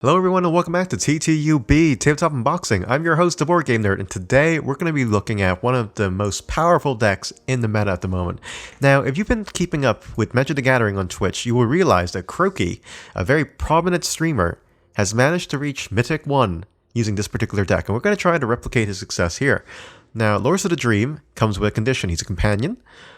Hello everyone and welcome back to TTUB, Tabletop Unboxing. I'm your host, the Board Game Nerd, and today we're going to be looking at one of the most powerful decks in the meta at the moment. Now, if you've been keeping up with Magic the Gathering on Twitch, you will realize that Croaky, a very prominent streamer, has managed to reach Mythic 1 using this particular deck, and we're going to try to replicate his success here. Now, Lurrus of the Dream comes with a condition. He's a companion,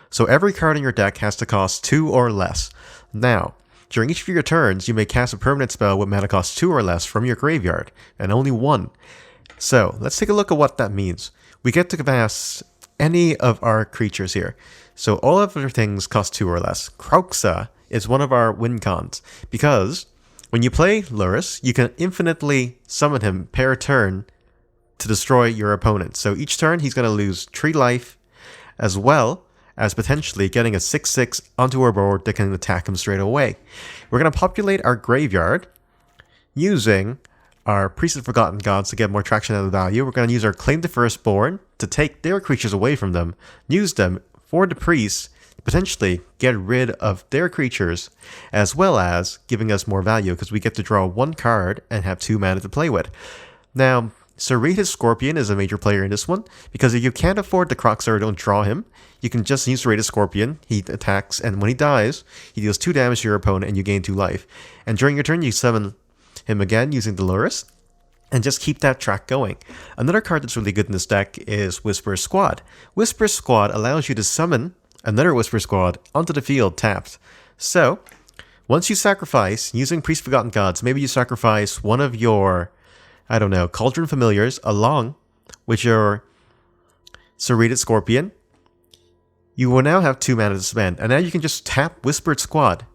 so every card in your deck has to cost 2 or less. Now, during each of your turns, you may cast a permanent spell with mana cost 2 or less from your graveyard, and only 1. So, let's take a look at what that means. We get to cast any of our creatures here. So all of our things cost 2 or less. Kroxa is one of our win cons, because when you play Lurrus, you can infinitely summon him per turn to destroy your opponent. So each turn, he's going to lose 3 life, as well as potentially getting a 6/6 onto our board that can attack him straight away. We're going to populate our graveyard using our Priest of Forgotten Gods to get more traction out of value. We're going to use our Claim the Firstborn to take their creatures away from them, use them for the priest, potentially get rid of their creatures, as well as giving us more value because we get to draw 1 card and have 2 mana to play with. Now, Serrated Scorpion is a major player in this one, because if you can't afford the Kroxa or don't draw him, you can just use Serrated Scorpion. He attacks, and when he dies, he deals 2 damage to your opponent and you gain 2 life. And during your turn, you summon him again using the Lurrus, and just keep that track going. Another card that's really good in this deck is Whisper Squad. Whisper Squad allows you to summon another Whisper Squad onto the field tapped. So, once you sacrifice, using Priest of Forgotten Gods, maybe you sacrifice one of your, I don't know, Cauldron Familiars along with your Serrated Scorpion, you will now have 2 mana to spend, and now you can just tap Whispered Squad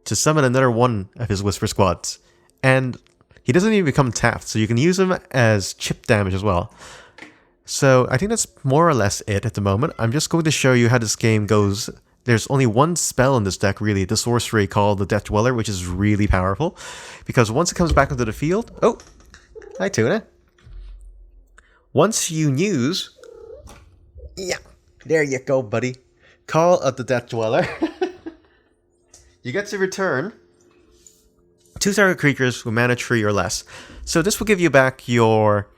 to summon another one of his Whisper Squads. And he doesn't even become tapped, so you can use him as chip damage as well. So I think that's more or less it at the moment. I'm just going to show you how this game goes. There's only one spell in this deck, really, the sorcery called the Death Dweller, which is really powerful, because once it comes back onto the field... Oh! Hi, Tuna. Once you use... Yeah, there you go, buddy. Call of the Death Dweller. You get to return 2 target creatures with mana 3 or less. So this will give you back your...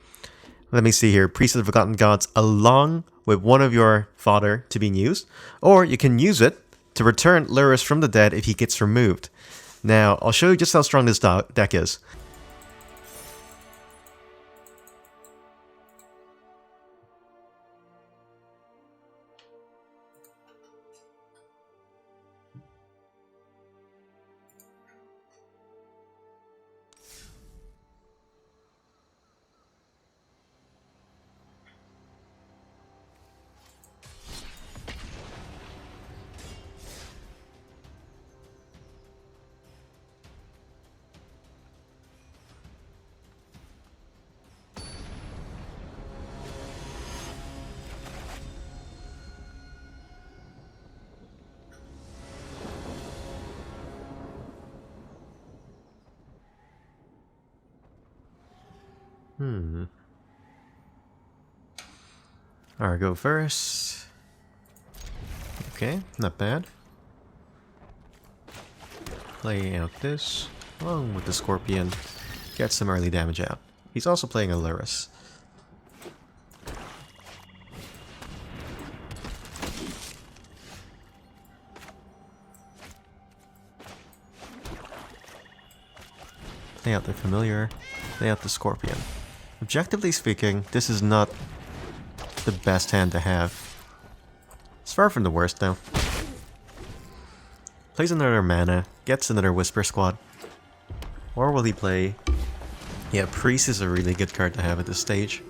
Let me see here. Priest of the Forgotten Gods along with one of your fodder to be used. Or you can use it to return Lurrus from the dead if he gets removed. Now, I'll show you just how strong this deck is. Alright, go first. Okay, not bad. Play out this, along with the Scorpion. Get some early damage out. He's also playing a Lurrus. Play out the Familiar. Play out the Scorpion. Objectively speaking, this is not the best hand to have. It's far from the worst, though. Plays another mana, gets another Whisper Squad. Or will he play... Yeah, Priest is a really good card to have at this stage.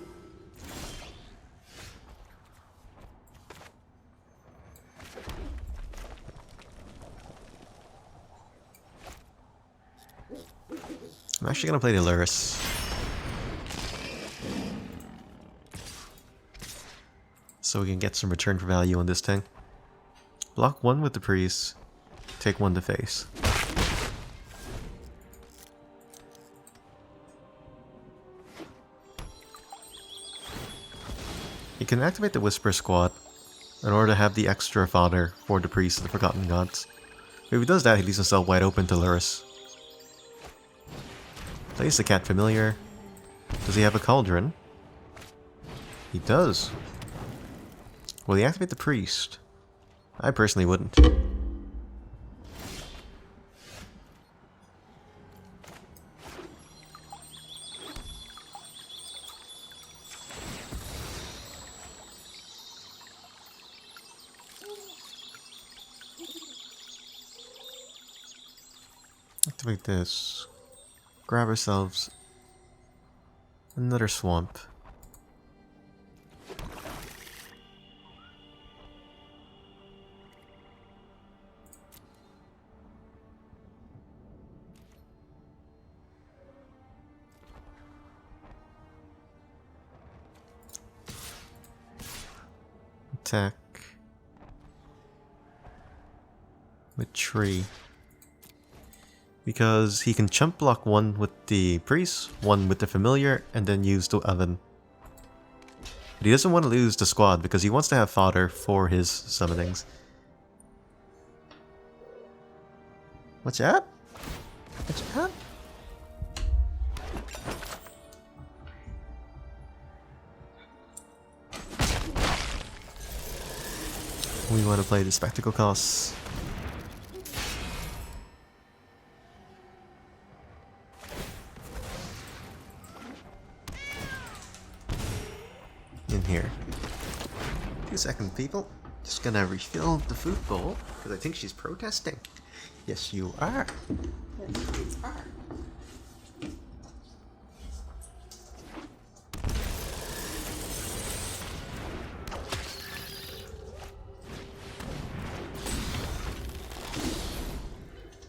I'm actually going to play the Lurrus. So we can get some return for value on this thing. Block 1 with the Priest. Take 1 to face. You can activate the Whisper Squad in order to have the extra fodder for the Priest of the Forgotten Gods. If he does that, he leaves himself wide open to Lurrus. Place the cat familiar. Does he have a cauldron? He does. Will he activate the priest? I personally wouldn't. Activate this. Grab ourselves another swamp. Attack with tree. Because he can chump block one with the priest, one with the familiar, and then use the oven. But he doesn't want to lose the squad because he wants to have fodder for his summonings. What's up? What's up? We want to play the spectacle costs. In here. 2 seconds, people. Just gonna refill the food bowl because I think she's protesting. Yes, you are. Yes, you are.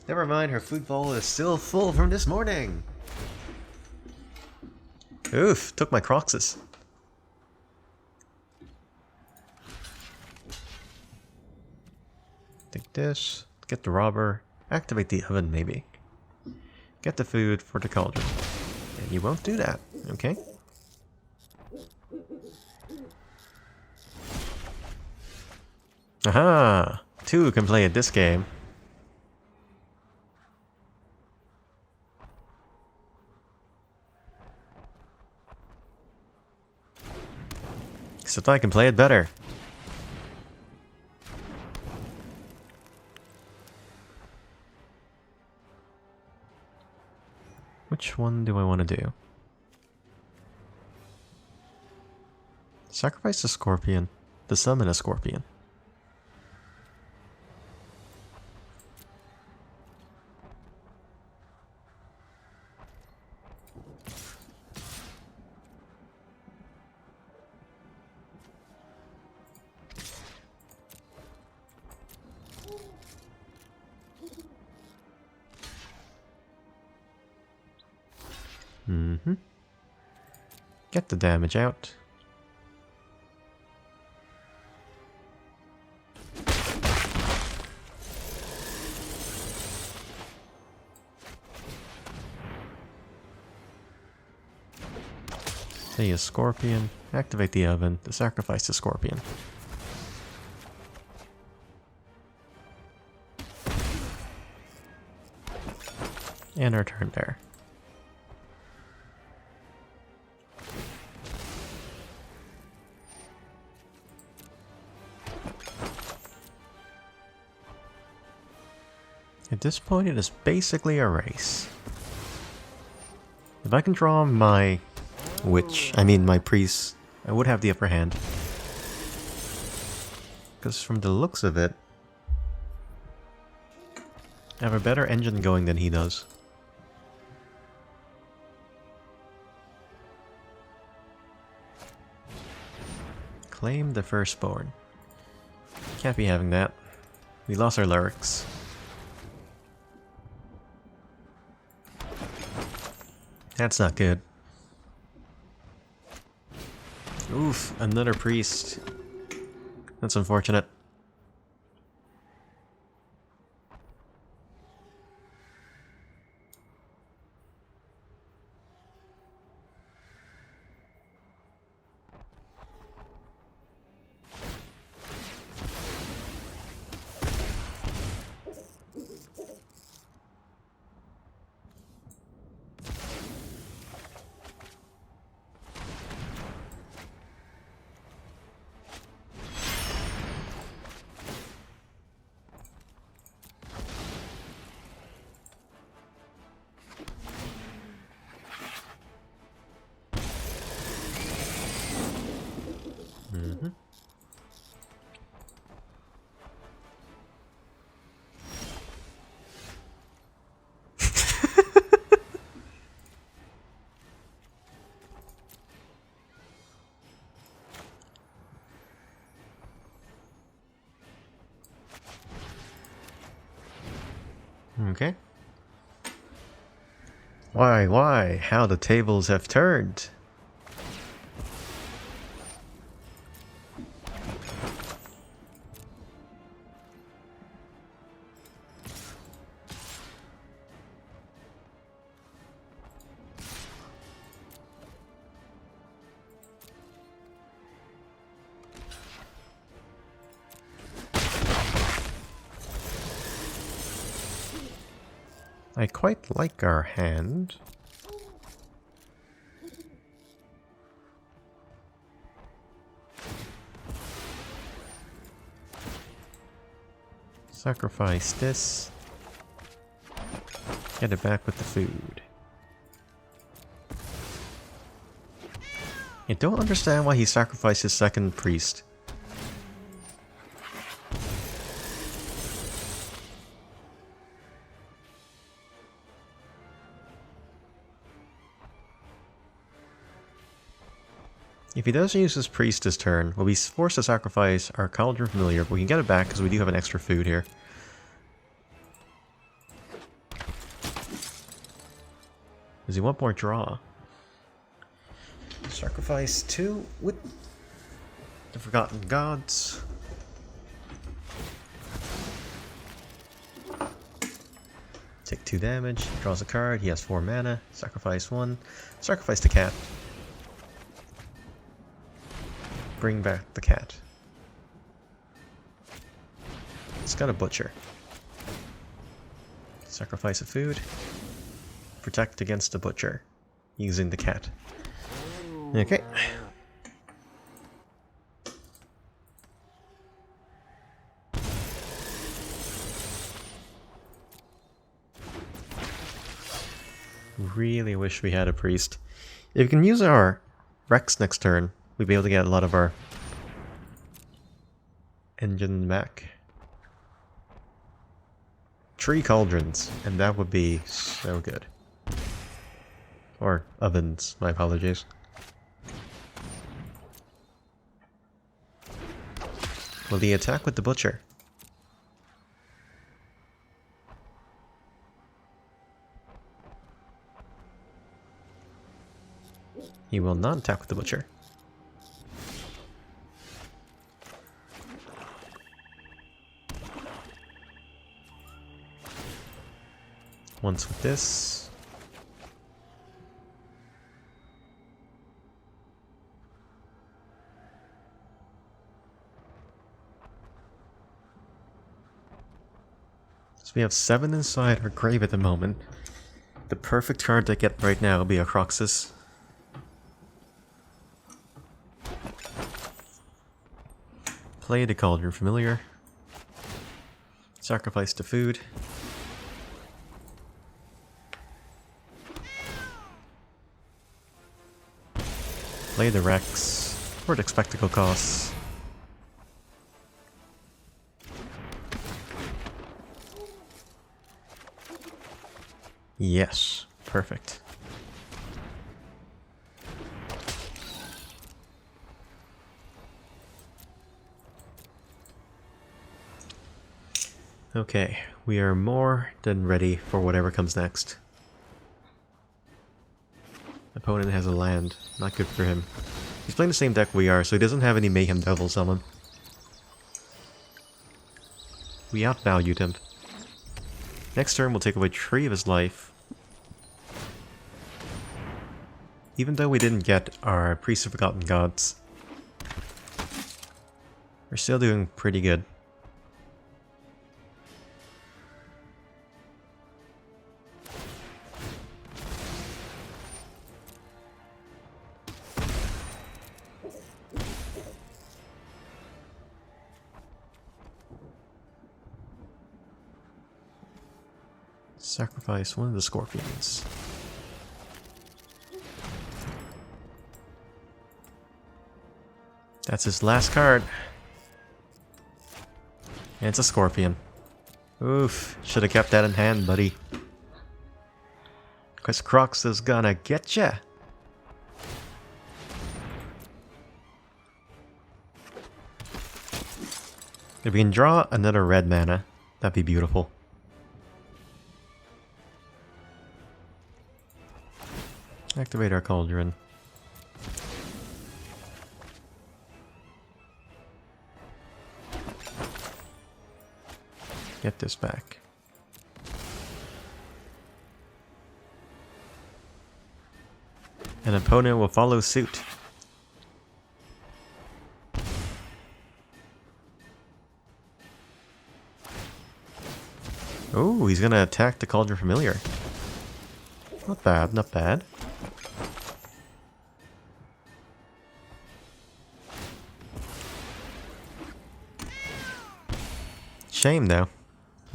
Never mind, her food bowl is still full from this morning. Oof, took my Croxus. Take this, get the robber, activate the oven maybe. Get the food for the cauldron. And you won't do that, okay? Aha! 2 can play at this game. Except I can play it better. Which one do I want to do? Sacrifice a scorpion to summon a scorpion. Get the damage out. Say a scorpion. Activate the oven to sacrifice the scorpion. And our turn there. At this point, it is basically a race. If I can draw my my priest, I would have the upper hand. Because from the looks of it, I have a better engine going than he does. Claim the firstborn. Can't be having that. We lost our Lurrus. That's not good. Oof, another priest. That's unfortunate. Okay. Why? How the tables have turned. I quite like our hand. Sacrifice this. Get it back with the food. I don't understand why he sacrificed his second priest. If he doesn't use his priest this turn, we'll be forced to sacrifice our Cauldron Familiar, but we can get it back because we do have an extra food here. Does he want more draw? Sacrifice 2 with the Forgotten Gods. Take 2 damage, draws a card, he has 4 mana, sacrifice 1, sacrifice the cat. Bring back the cat. It's got a butcher. Sacrifice a food. Protect against the butcher. Using the cat. Okay. Really wish we had a priest. If we can use our Rex next turn, we'd be able to get a lot of our engine back. 3 cauldrons, and that would be so good. Or ovens, my apologies. Will he attack with the butcher? He will not attack with the butcher. Once with this. So we have 7 inside our grave at the moment. The perfect card to get right now would be a Croxus. Play the Cauldron Familiar. Sacrifice the food. Play the Rex for the spectacle costs. Yes, perfect. Okay, we are more than ready for whatever comes next. Opponent has a land. Not good for him. He's playing the same deck we are, so he doesn't have any Mayhem Devils on him. We outvalued him. Next turn, we'll take away 3 of his life. Even though we didn't get our Priest of Forgotten Gods, we're still doing pretty good. Sacrifice one of the scorpions. That's his last card. And it's a scorpion. Oof, should have kept that in hand, buddy. Cause Crocs is gonna get ya. If we can draw another red mana, that'd be beautiful. Activate our cauldron. Get this back. An opponent will follow suit. Oh, he's gonna attack the Cauldron Familiar. Not bad, not bad. Shame though.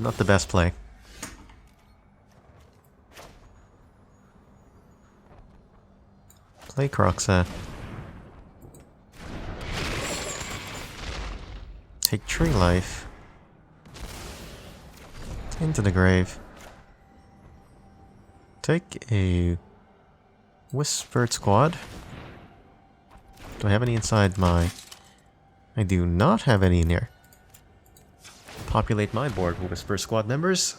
Not the best play. Play Croxa. Take Tree Life. Into the grave. Take a Whispered Squad. Do I have any inside my... I do not have any in here. Populate my board with Whisper Squad members.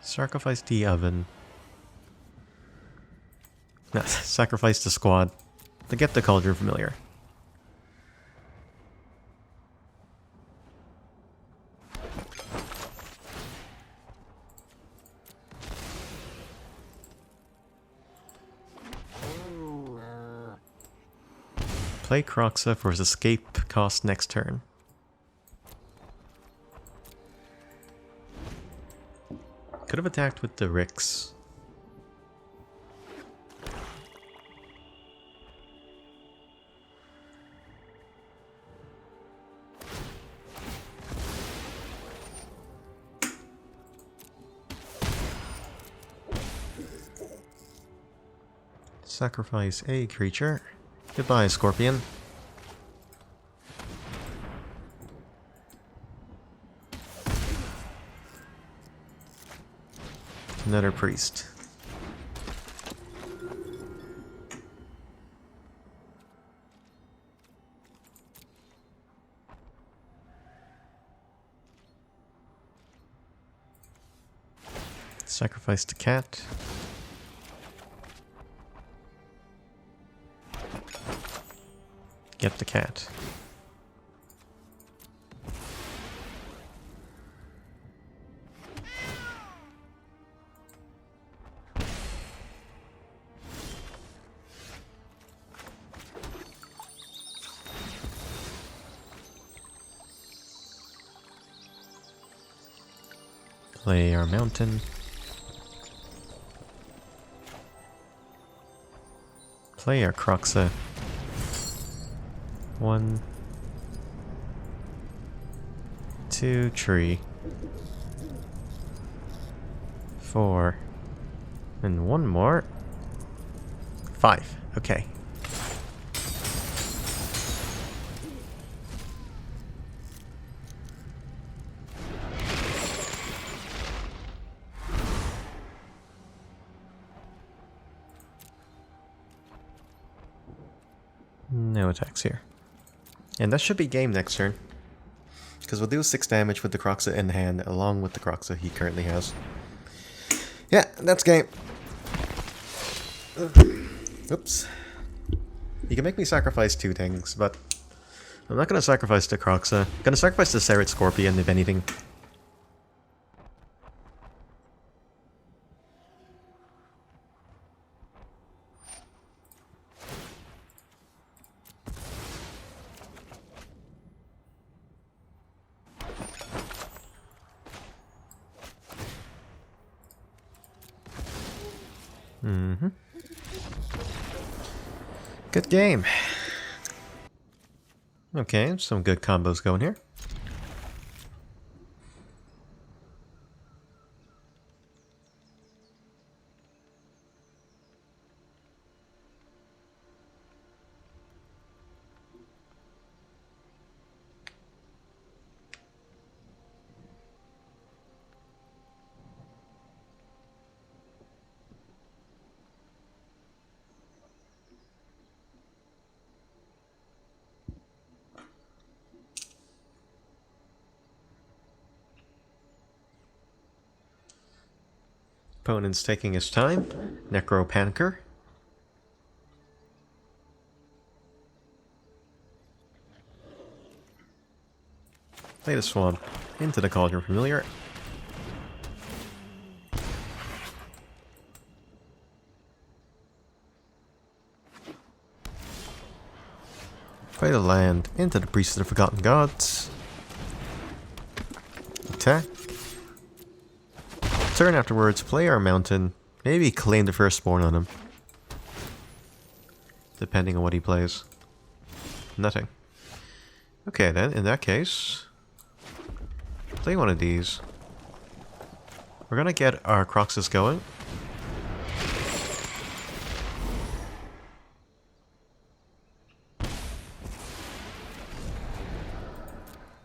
Sacrifice the oven. No, sacrifice the squad to get the Cauldron Familiar. Play Croxa for his escape cost next turn. Could have attacked with the Ricks. Sacrifice a creature. Goodbye, Scorpion. Another priest. Sacrifice the cat. Get the cat. Play our mountain. Play our Croxa. 1, 2, tree. 4. And one more. 5. Okay. No attacks here. And that should be game next turn. Because we'll do 6 damage with the Croxa in hand, along with the Croxa he currently has. Yeah, that's game. Oops. You can make me sacrifice 2 things, but I'm not going to sacrifice the Croxa. I'm going to sacrifice the Serret Scorpion, if anything. Good game. Okay, some good combos going here. Opponent's taking his time. Necropanicer. Play the Swamp into the Cauldron Familiar. Play the land into the Priest of the Forgotten Gods. Attack. Turn afterwards, play our mountain. Maybe claim the firstborn on him. Depending on what he plays. Nothing. Okay then, in that case, play one of these. We're gonna get our Croxus going.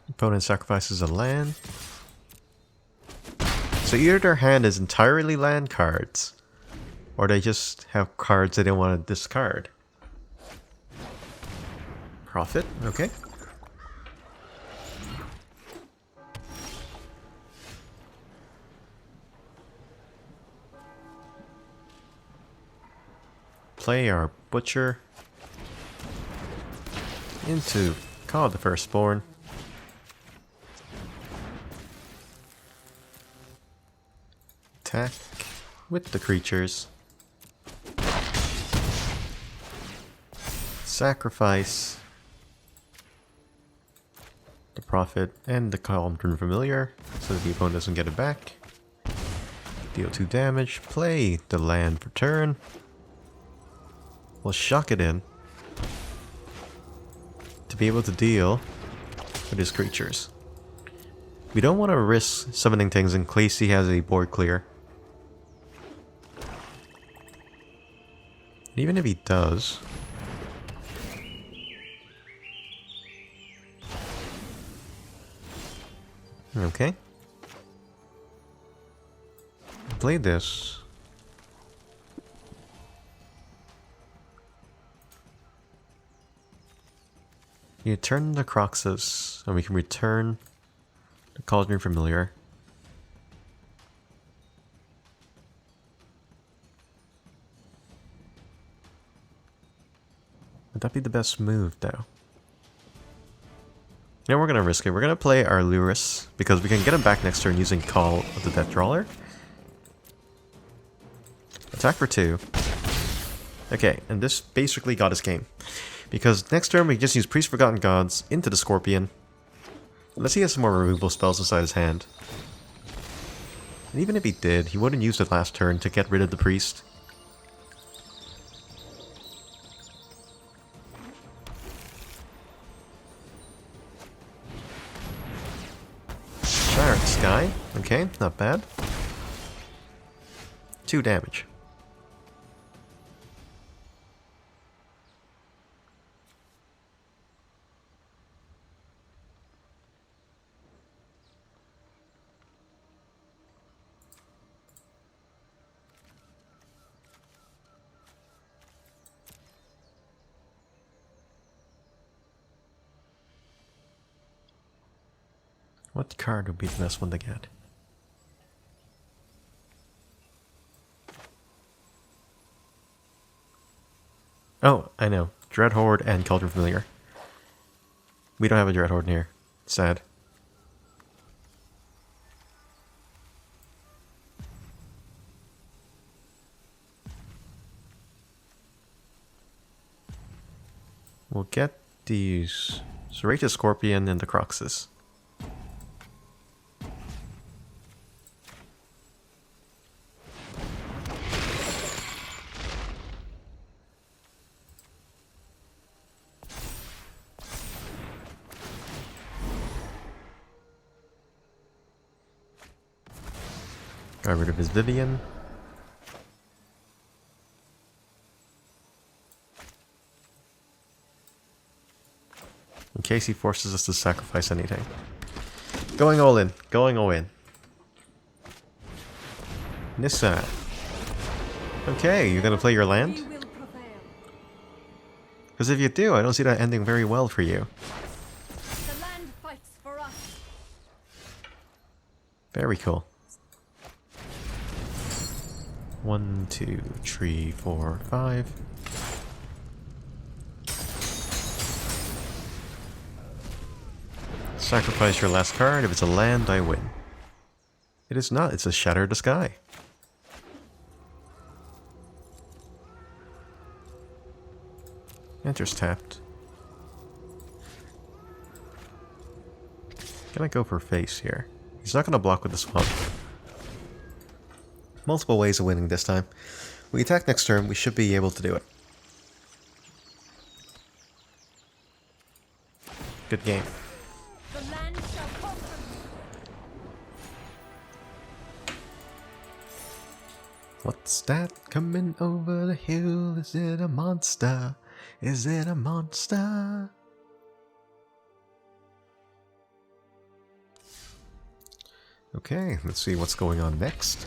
Opponent sacrifices a land. So either their hand is entirely land cards, or they just have cards they don't want to discard. Profit, okay. Play our Butcher into Call of the Firstborn. Attack with the creatures. Sacrifice the Prophet and the Cauldron Familiar so that the opponent doesn't get it back. Deal 2 damage. Play the land for turn. We'll shock it in to be able to deal with his creatures. We don't want to risk summoning things in case he has a board clear. Even if he does, okay. Play this. You turn the Croxus, and we can return the Cauldron Familiar. Would that be the best move, though? You know, we're going to risk it. We're going to play our Lurrus, because we can get him back next turn using Call of the Death Drawler. Attack for 2. Okay, and this basically got us game. Because next turn we just use Priest Forgotten Gods into the Scorpion. Unless he has some more removal spells inside his hand. And even if he did, he wouldn't use it last turn to get rid of the Priest. Chariot Sky. Okay, not bad. 2 damage. What card would be the best one to get? Oh, I know. Dreadhorde and Cauldron Familiar. We don't have a Dreadhorde in here. Sad. We'll get these Serrated Scorpion and the Croxus. Got rid of his Vivian. In case he forces us to sacrifice anything. Going all in. Going all in. Nissa. Okay, you're gonna play your land? Because if you do, I don't see that ending very well for you. The land fights for us. Very cool. 1, 2, 3, 4, 5. Sacrifice your last card. If it's a land, I win. It is not. It's a Shatter the Sky. Enters tapped. Can I go for face here? He's not going to block with the swamp. Multiple ways of winning this time. We attack next turn, we should be able to do it. Good game. The land shall conquer. What's that coming over the hill? Is it a monster? Is it a monster? Okay, let's see what's going on next.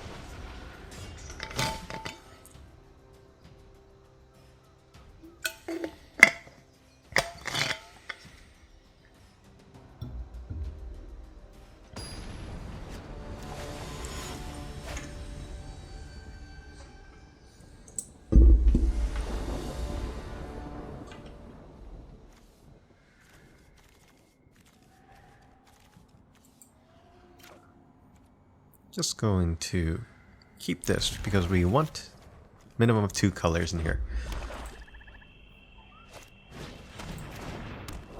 Just going to keep this because we want minimum of 2 colors in here.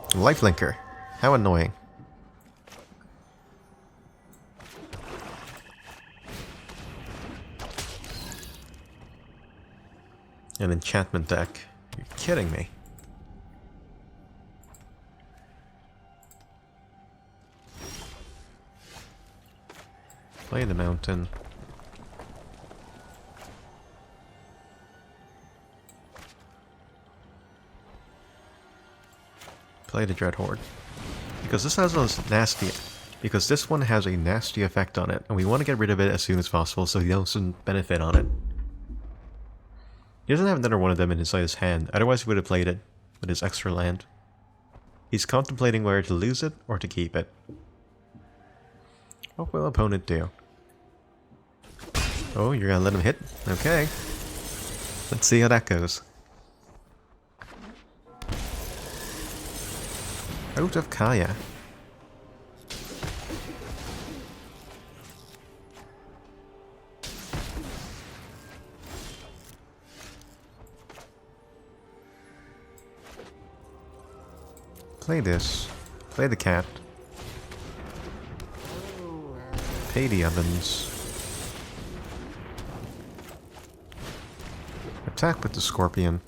Lifelinker. How annoying. An enchantment deck. You're kidding me. Play the mountain. Play the Dread Horde. Because this has a nasty... Because this one has a nasty effect on it, and we want to get rid of it as soon as possible so he doesn't benefit on it. He doesn't have another one of them inside his hand, otherwise he would have played it with his extra land. He's contemplating whether to lose it or to keep it. What will opponent do? Oh, you're gonna let him hit? Okay. Let's see how that goes. Out of Kaya. Play this. Play the cat. Pay the ovens. Attack with the scorpion.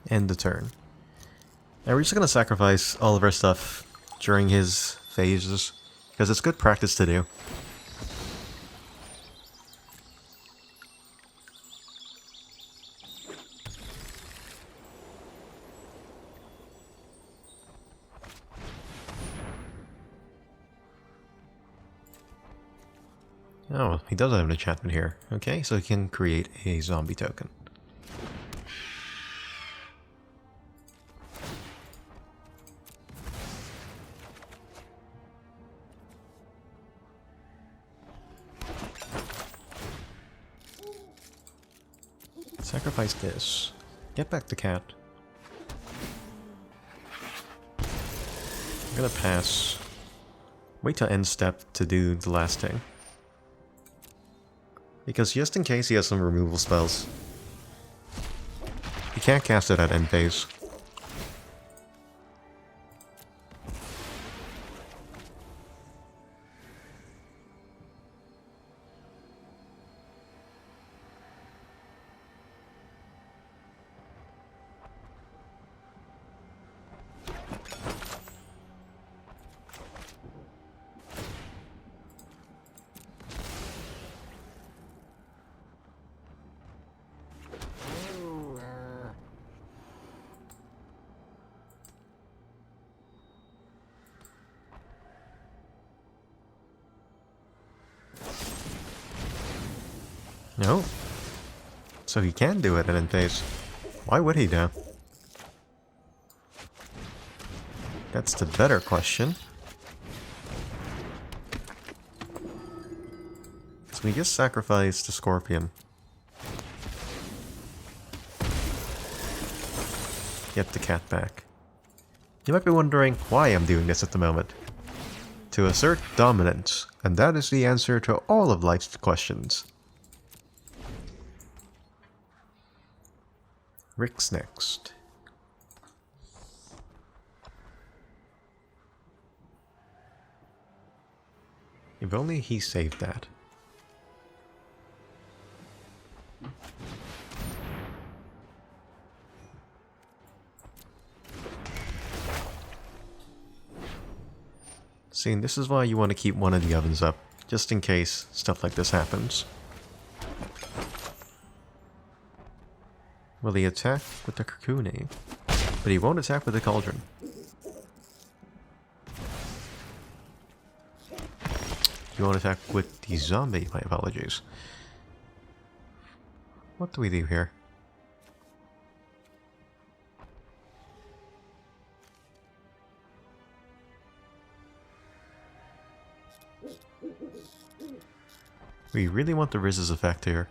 End the turn. Now we're just gonna sacrifice all of our stuff during his phases, because it's good practice to do. Oh, he does have an enchantment here. Okay, so he can create a zombie token. Sacrifice this. Get back the cat. I'm gonna pass. Wait till end step to do the last thing. Because just in case he has some removal spells. He can't cast it at end phase. No. So he can do it at end phase. Why would he though? That's the better question. we just sacrifice the scorpion? Get the cat back. You might be wondering why I'm doing this at the moment. To assert dominance, and that is the answer to all of life's questions. Rick's next. If only he saved that. See, this is why you want to keep one of the ovens up, just in case stuff like this happens. Will he attack with the Kakuni? But he won't attack with the Cauldron. He won't attack with the zombie, my apologies. What do we do here? We really want the Riz's effect here.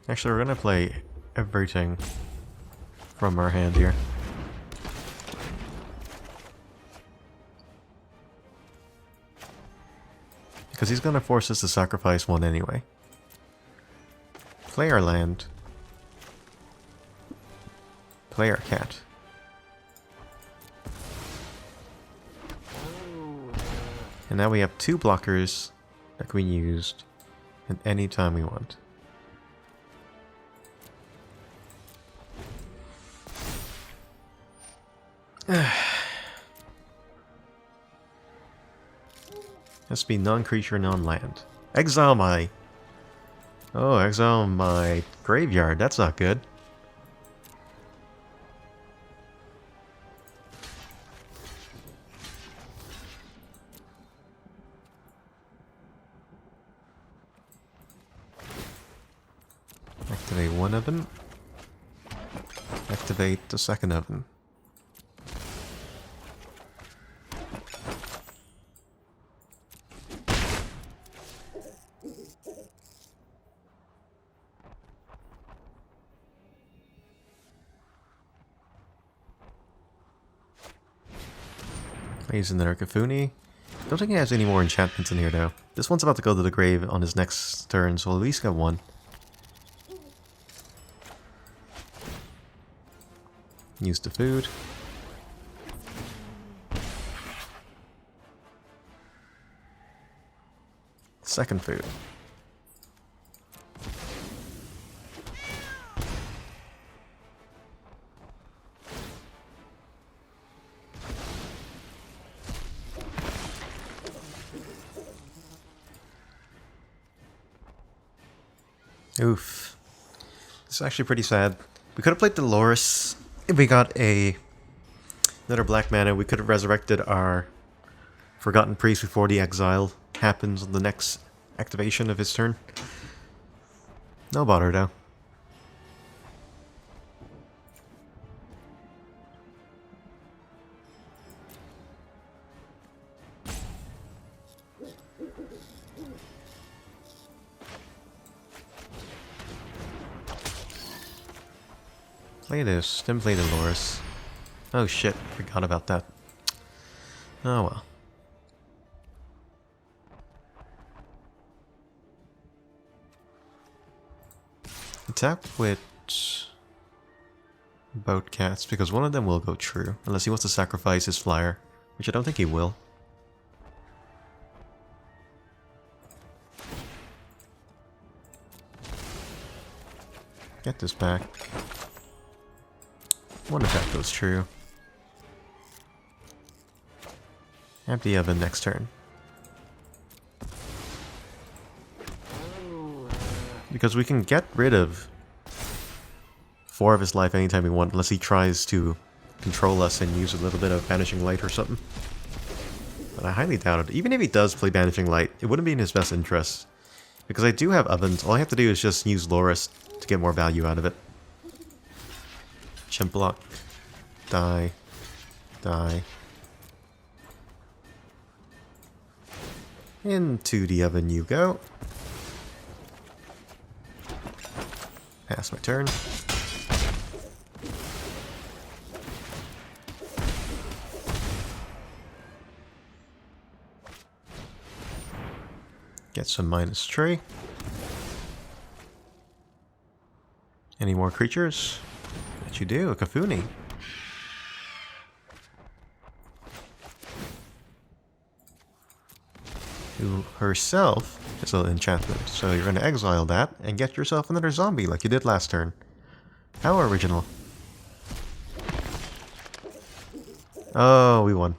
Actually, we're gonna play everything from our hand here. Because he's gonna force us to sacrifice one anyway. Play our land. Play our cat. And now we have two blockers that can be used at any time we want. Has to be non-creature, non-land. Exile my... Oh, exile my graveyard. That's not good. Activate one oven. Activate the second oven. He's in there, Kafuni. Don't think he has any more enchantments in here though. This one's about to go to the grave on his next turn, so we'll at least get one. Use the food. Second food. Oof. This is actually pretty sad. We could have played the Lurrus. If we got another black mana, we could have resurrected our Forgotten Priest before the exile happens on the next activation of his turn. No bother though. Play this, then play the Lurrus. Oh shit, forgot about that. Oh well. Attack with both cats, because one of them will go true, unless he wants to sacrifice his flyer, which I don't think he will. Get this back. One attack goes true. Empty oven next turn. Because we can get rid of 4 of his life anytime we want, unless he tries to control us and use a little bit of Banishing Light or something. But I highly doubt it. Even if he does play Banishing Light, it wouldn't be in his best interest. Because I do have ovens, all I have to do is just use Lurrus to get more value out of it. Chimp block. Die. Die. Into the oven you go. Pass my turn. Get some -3. Any more creatures? That you do, a Kafuni. Who herself is an enchantment, so you're going to exile that and get yourself another zombie like you did last turn. How original. Oh, we won.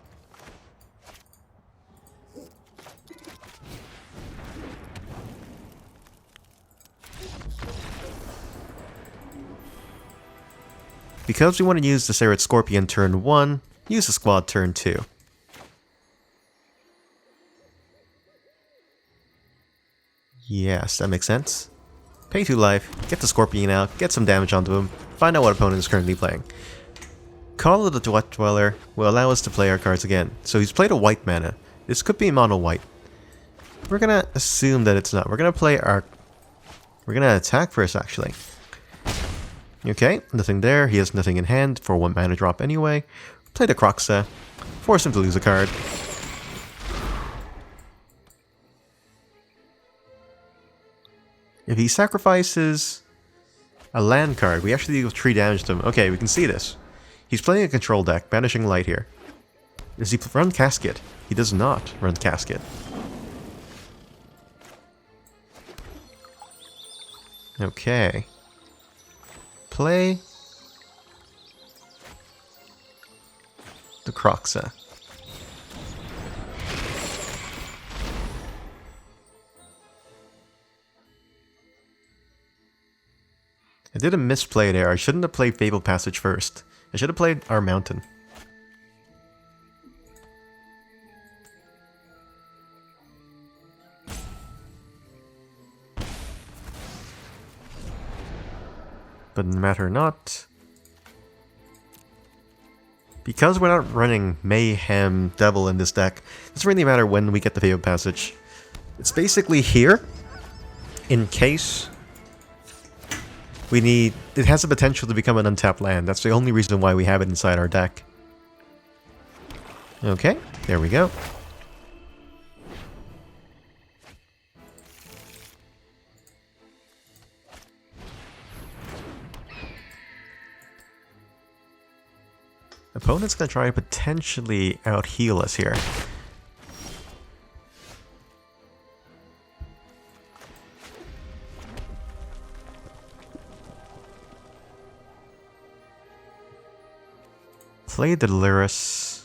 Because we want to use the Serret Scorpion turn 1, use the squad turn 2. Yes, that makes sense. Pay 2 life, get the Scorpion out, get some damage onto him, find out what opponent is currently playing. Call of the Wet Dweller will allow us to play our cards again. So he's played a white mana. This could be mono white. We're gonna assume that it's not. We're gonna attack first, actually. Okay, nothing there. He has nothing in hand for 1 mana drop anyway. Play the Kroxa. Force him to lose a card. If he sacrifices a land card, we actually deal 3 damage to him. Okay, we can see this. He's playing a control deck, Banishing Light here. Does he run Casket? He does not run Casket. Okay. Play the Kroxa. I did a misplay there. I shouldn't have played Fabled Passage first. I should have played our Mountain. But no matter not. Because we're not running Mayhem Devil in this deck, it doesn't really matter when we get the Fabled Passage. It's basically here, in case we need... It has the potential to become an untapped land. That's the only reason why we have it inside our deck. Okay, there we go. Opponent's gonna try to potentially out-heal us here. Play the Lurrus.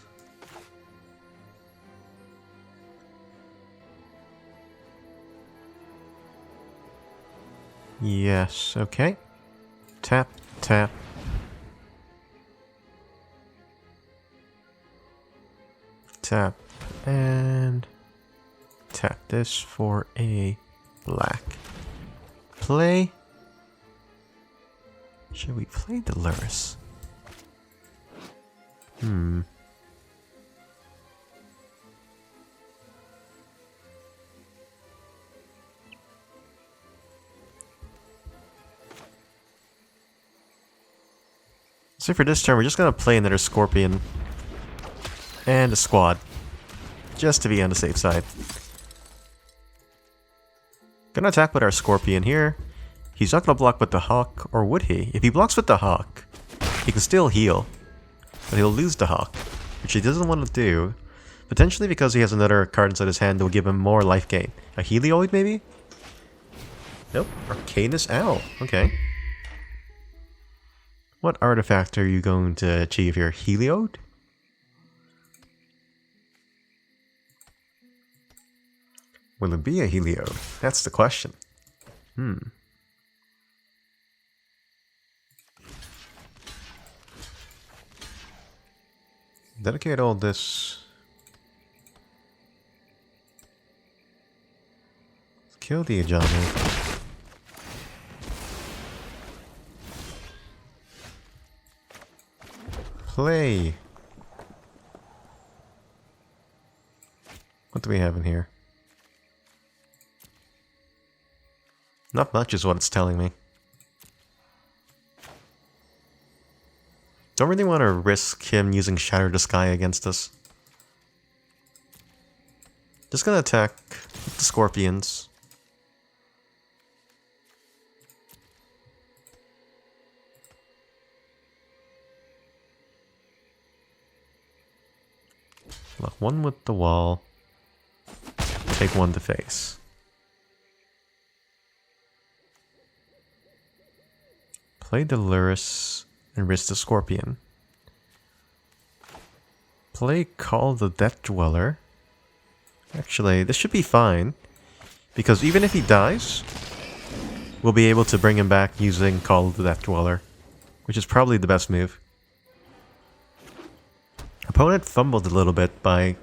Yes, okay. Tap, tap. Tap, and tap this for a black. Play. Should we play the Lurrus? So for this turn, we're just gonna play another Scorpion and a squad, just to be on the safe side. Gonna attack with our Scorpion here. He's not gonna block with the Hawk, or would he? If he blocks with the Hawk, he can still heal, but he'll lose the Hawk, which he doesn't want to do. Potentially because he has another card inside his hand that will give him more life gain. A Helioid, maybe? Nope. Arcanus Owl. Okay. What artifact are you going to achieve here? Helioid? Will it be a Helioid? That's the question. Dedicate all this. Kill the Ajami. Play. What do we have in here? Not much is what it's telling me. Don't really want to risk him using Shatter the Sky against us. Just gonna attack the scorpions. Lock one with the wall. Take one to face. Play the Lurrus and risk the scorpion. Play Call the Death Dweller. Actually, this should be fine. Because even if he dies, we'll be able to bring him back using Call the Death Dweller. Which is probably the best move. Opponent fumbled a little bit by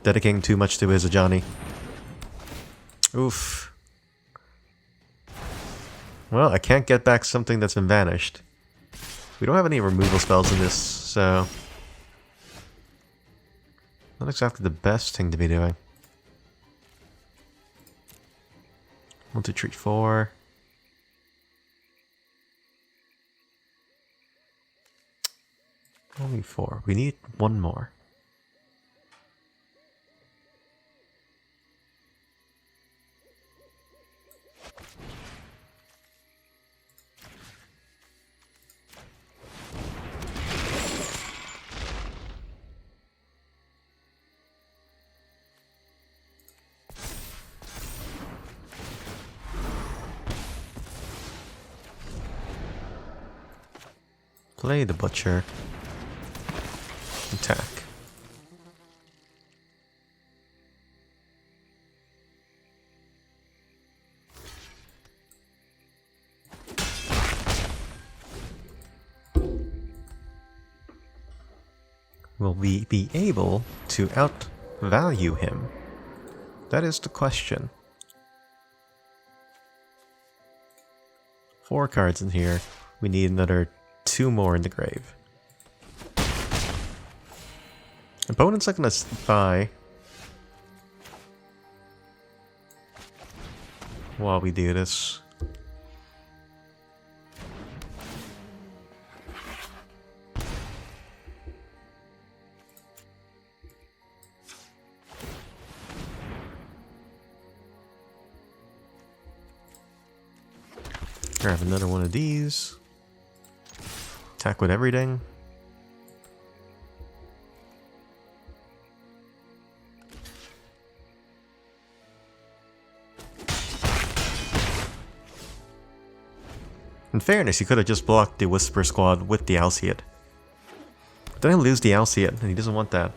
dedicating too much to his Ajani. Oof. Well, I can't get back something that's been vanished. We don't have any removal spells in this, so... not exactly the best thing to be doing. 1, 2, 3, 4. Only 4. We need one more. Play the Butcher. Attack. Will we be able to outvalue him? That is the question. 4 cards in here. We need another 2 more in the grave. Opponent's not gonna buy while we do this. Grab another one of these. Attack with everything. In fairness, he could have just blocked the Whisper Squad with the Alseid. But then he'll lose the Alseid, and he doesn't want that.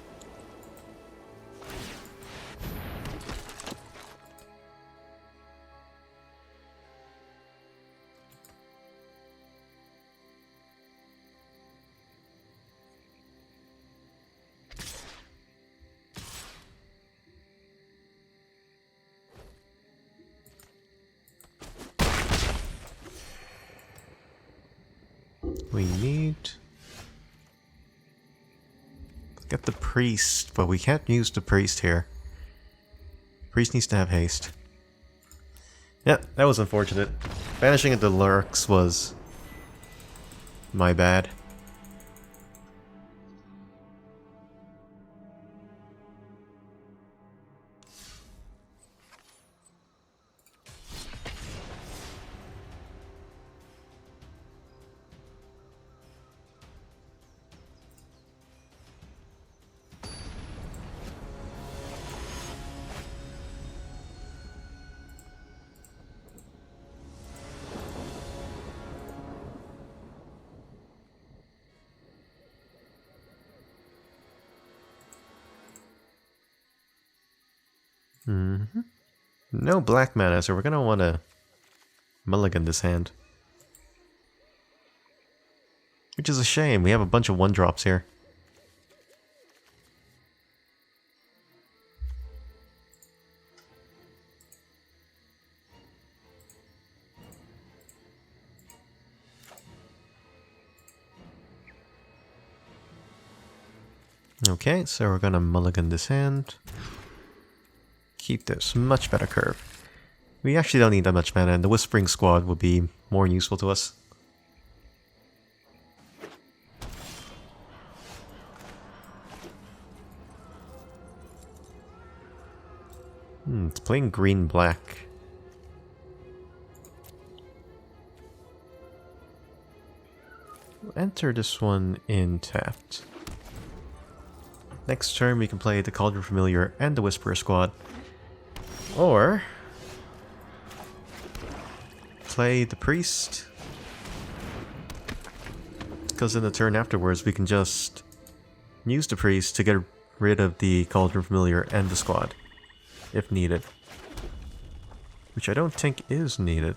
We need... get the priest, but we can't use the priest here. Priest needs to have haste. Yeah, that was unfortunate. Vanishing at the Lurrus was... my bad. No black mana, so we're gonna want to mulligan this hand. Which is a shame, we have a bunch of 1-drops here. Okay, so we're gonna mulligan this hand. Keep this much better curve. We actually don't need that much mana, and the Whispering Squad will be more useful to us. It's playing green-black. Enter this one in tapped. Next turn we can play the Cauldron Familiar and the Whisperer Squad. Or play the Priest. Because in the turn afterwards we can just use the Priest to get rid of the Cauldron Familiar and the Squad. If needed. Which I don't think is needed.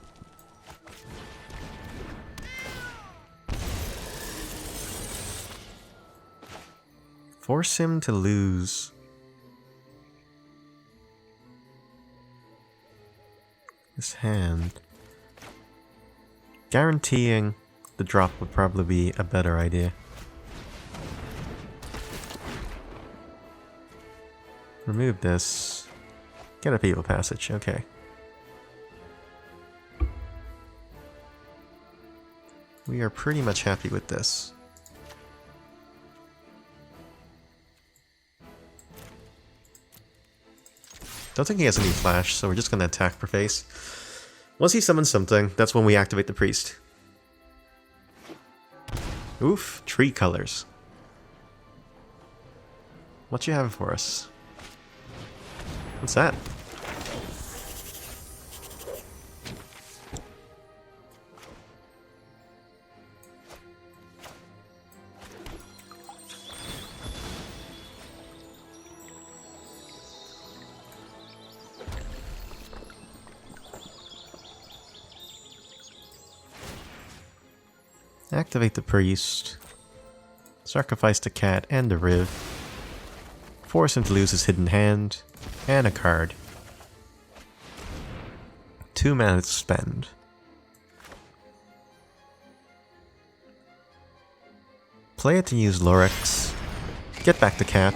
Force him to lose his hand. Guaranteeing the drop would probably be a better idea. Remove this. Get a People Passage, okay. We are pretty much happy with this. Don't think he has any flash, so we're just gonna attack per face. Once he summons something, that's when we activate the Priest. Oof, tree colors. What you have for us? What's that? Activate the Priest. Sacrifice the cat and the Riv. Force him to lose his hidden hand. And a card. 2 mana to spend. Play it to use Lurrus. Get back the cat.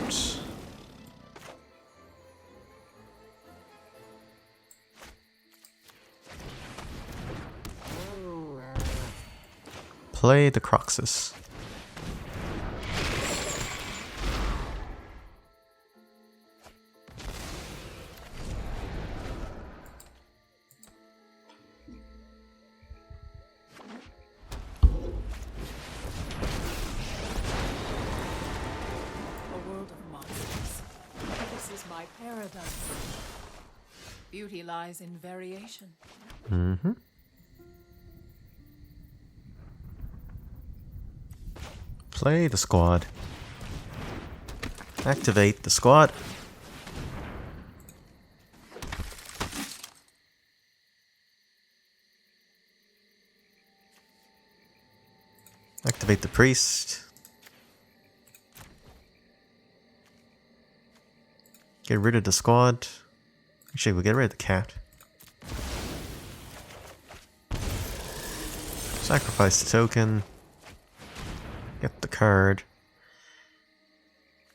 Play the Croxus. Beauty lies in variation. Mm-hmm. Play the Squad. Activate the Squad. Activate the Priest. Get rid of the Squad. Actually, we'll get rid of the cat. Sacrifice the token. Get the card.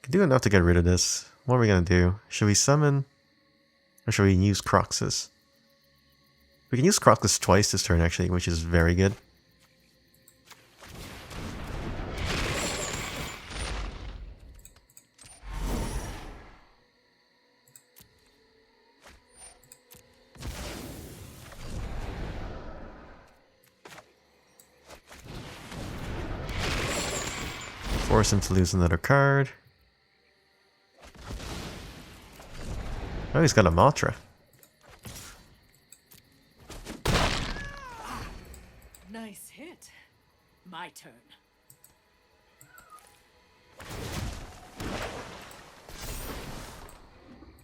Can do enough to get rid of this. What are we gonna do? Should we summon? Or should we use Croxus? We can use Croxus twice this turn actually, which is very good. Force him to lose another card. Oh, he's got a Matra. Nice hit. My turn.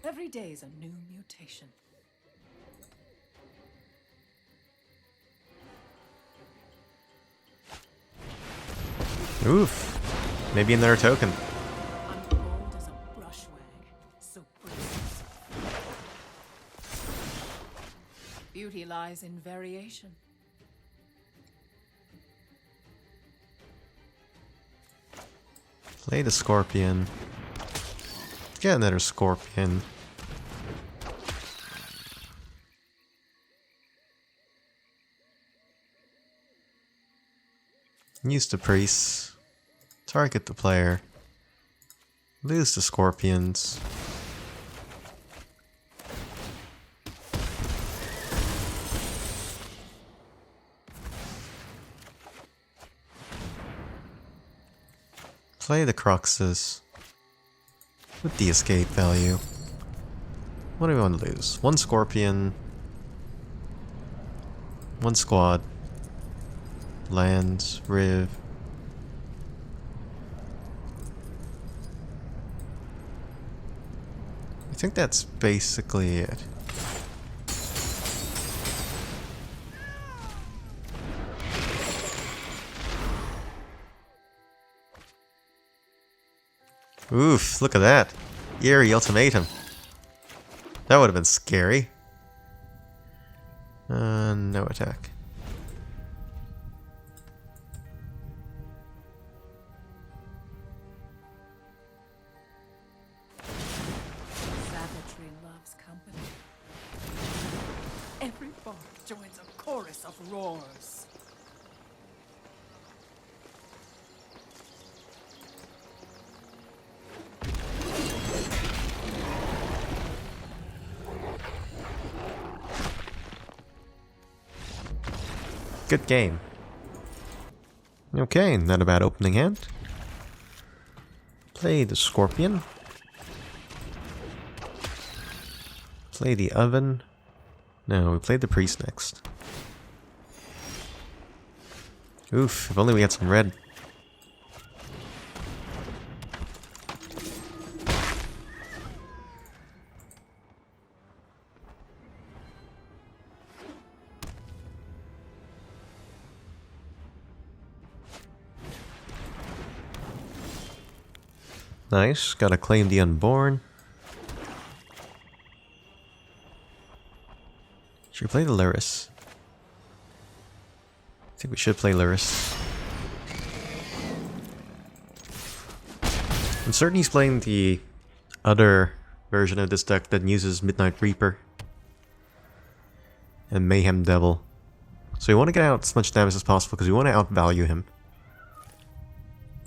Every day is a new mutation. Oof. Maybe another token. I'm bold as a brushwag, so brace. Beauty lies in variation. Play the Scorpion. Get another scorpion. Use the priests. Target the player. Lose the scorpions. Play the Cruxes with the escape value. What do we want to lose? One scorpion. One squad. Lands, Riv. I think that's basically it. Oof, look at that. Eerie ultimatum. That would have been scary. No attack. Savagery loves company. Every bark joins a chorus of roars. Good game. Okay, not a bad opening hand. Play the Scorpion. Play the Oven. No, we played the Priest next. Oof, if only we had some red. Nice, gotta claim the Unborn. Should we play the Lurrus? I think we should play Lurrus. I'm certain he's playing the other version of this deck that uses Midnight Reaper and Mayhem Devil. So we want to get out as much damage as possible because we want to outvalue him.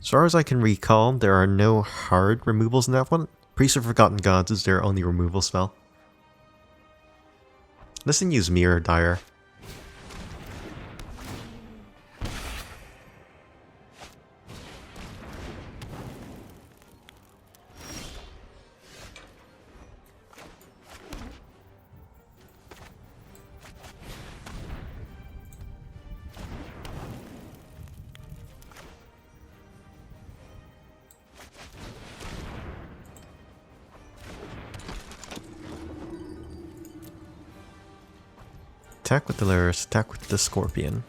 As far as I can recall, there are no hard removals in that one. Priest of Forgotten Gods is their only removal spell. Let's use Mirror Dire. Attack with the Lurrus, attack with the Scorpion.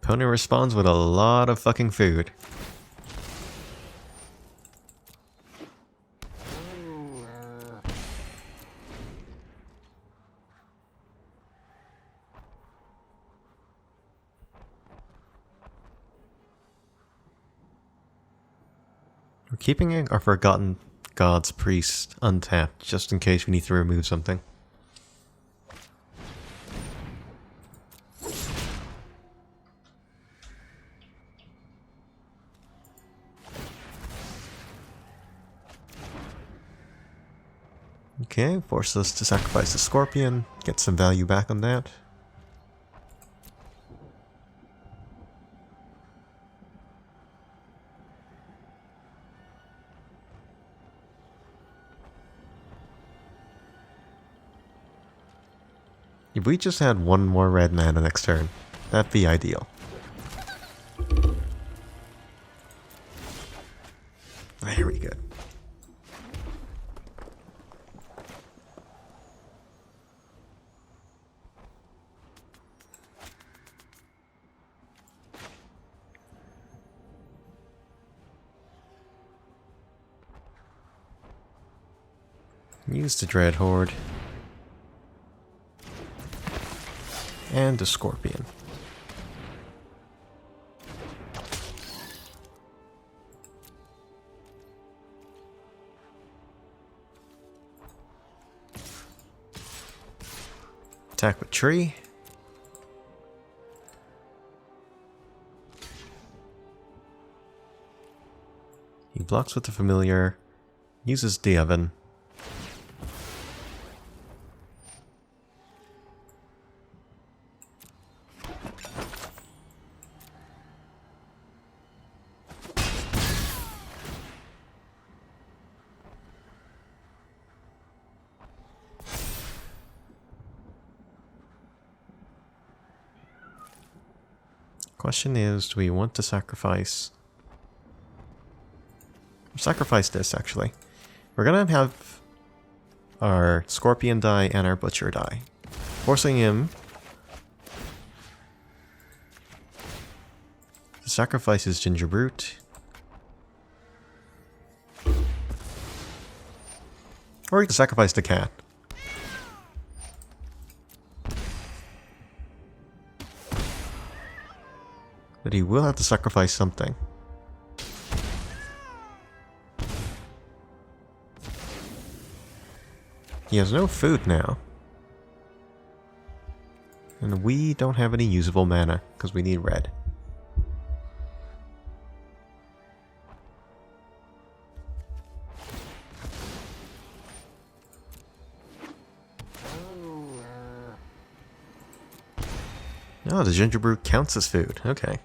Opponent responds with a lot of fucking food. We're keeping our Forgotten Gods Priest untapped, just in case we need to remove something. Okay, force us to sacrifice the Scorpion, get some value back on that. If we just had one more red mana next turn, that'd be ideal. Very good. Use the Dread Horde. And the Scorpion. Attack with Tree. He blocks with the Familiar. Uses the Oven. Question is, do we want to sacrifice this, actually. We're gonna have our Scorpion die and our Butcher die, forcing him to sacrifice his Ginger Brute. Or he can sacrifice the cat. But he will have to sacrifice something. He has no food now. And we don't have any usable mana, because we need red. Oh, the Ginger Brew counts as food. Okay.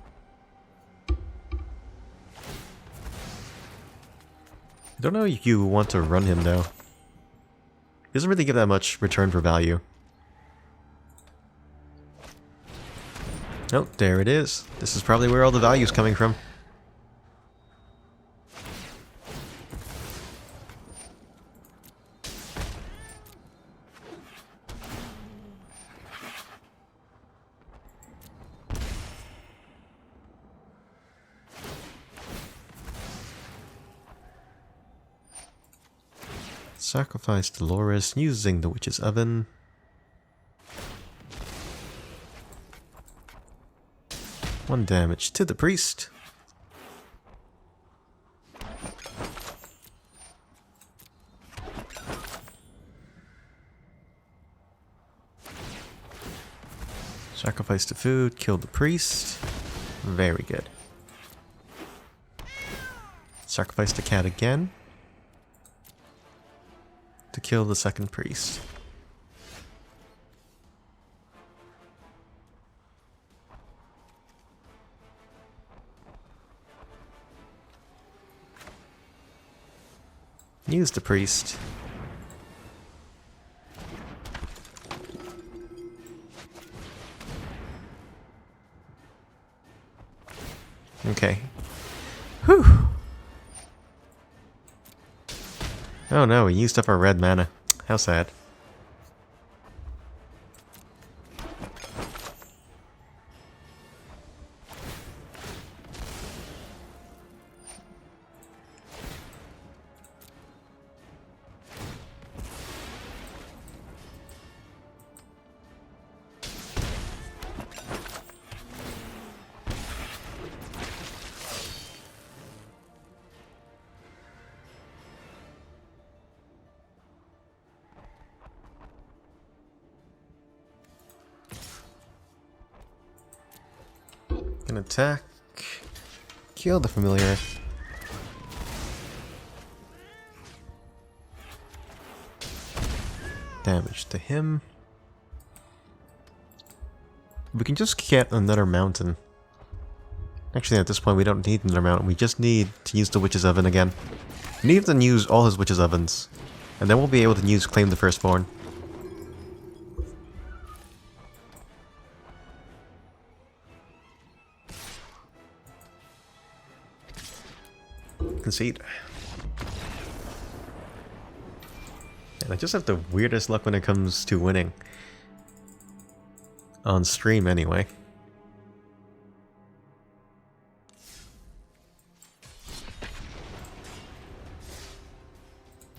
I don't know if you want to run him, though. He doesn't really give that much return for value. Oh, there it is. This is probably where all the value is coming from. Sacrifice to Lurrus using the Witch's Oven. One damage to the priest. Sacrifice to food, kill the priest. Very good. Sacrifice the cat again. To kill the second priest. Use the priest. Okay. Whew. Oh no, we used up our red mana. How sad. Can attack. Kill the familiar. Damage to him. We can just get another mountain. Actually, at this point, we don't need another mountain. We just need to use the Witch's Oven again. We need to use all his Witch's Ovens. And then we'll be able to use Claim the Firstborn. concede. And I just have the weirdest luck when it comes to winning. On stream, anyway.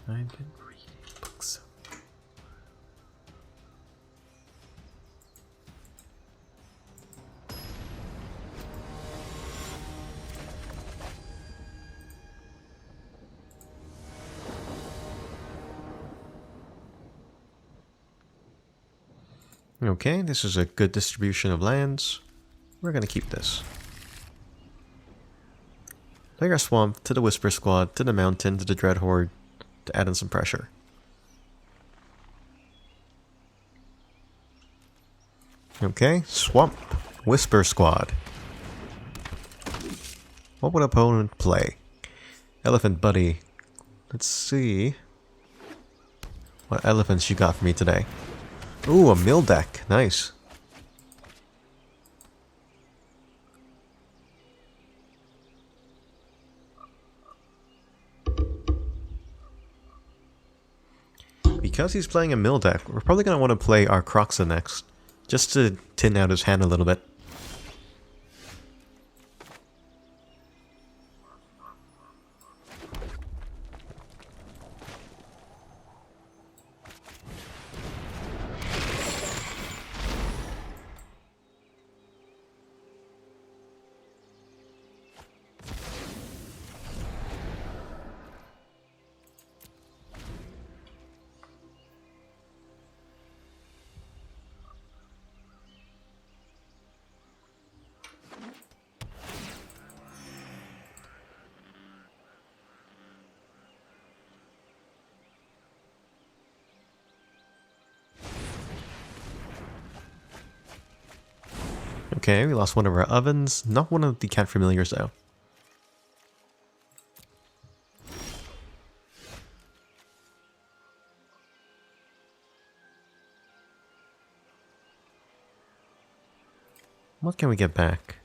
I've been reading books. Okay, this is a good distribution of lands. We're gonna keep this. Play our swamp to the Whisper Squad, to the mountain, to the Dread Horde, to add in some pressure. Okay, swamp, Whisper Squad. What would opponent play? Elephant Buddy. Let's see what elephants you got for me today. Ooh, a mill deck. Nice. Because he's playing a mill deck, we're probably going to want to play our Croxa next, just to tin out his hand a little bit. Okay, we lost one of our ovens. Not one of the cat familiars, though. What can we get back?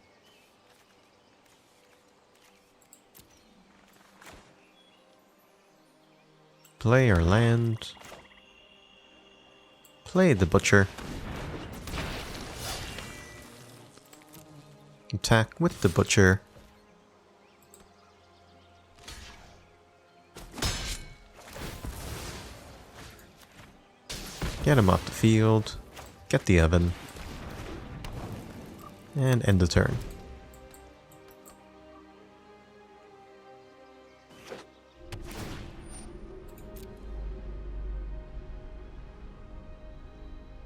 Play our land. Play the butcher. Attack with the butcher. Get him off the field. Get the oven. And end the turn.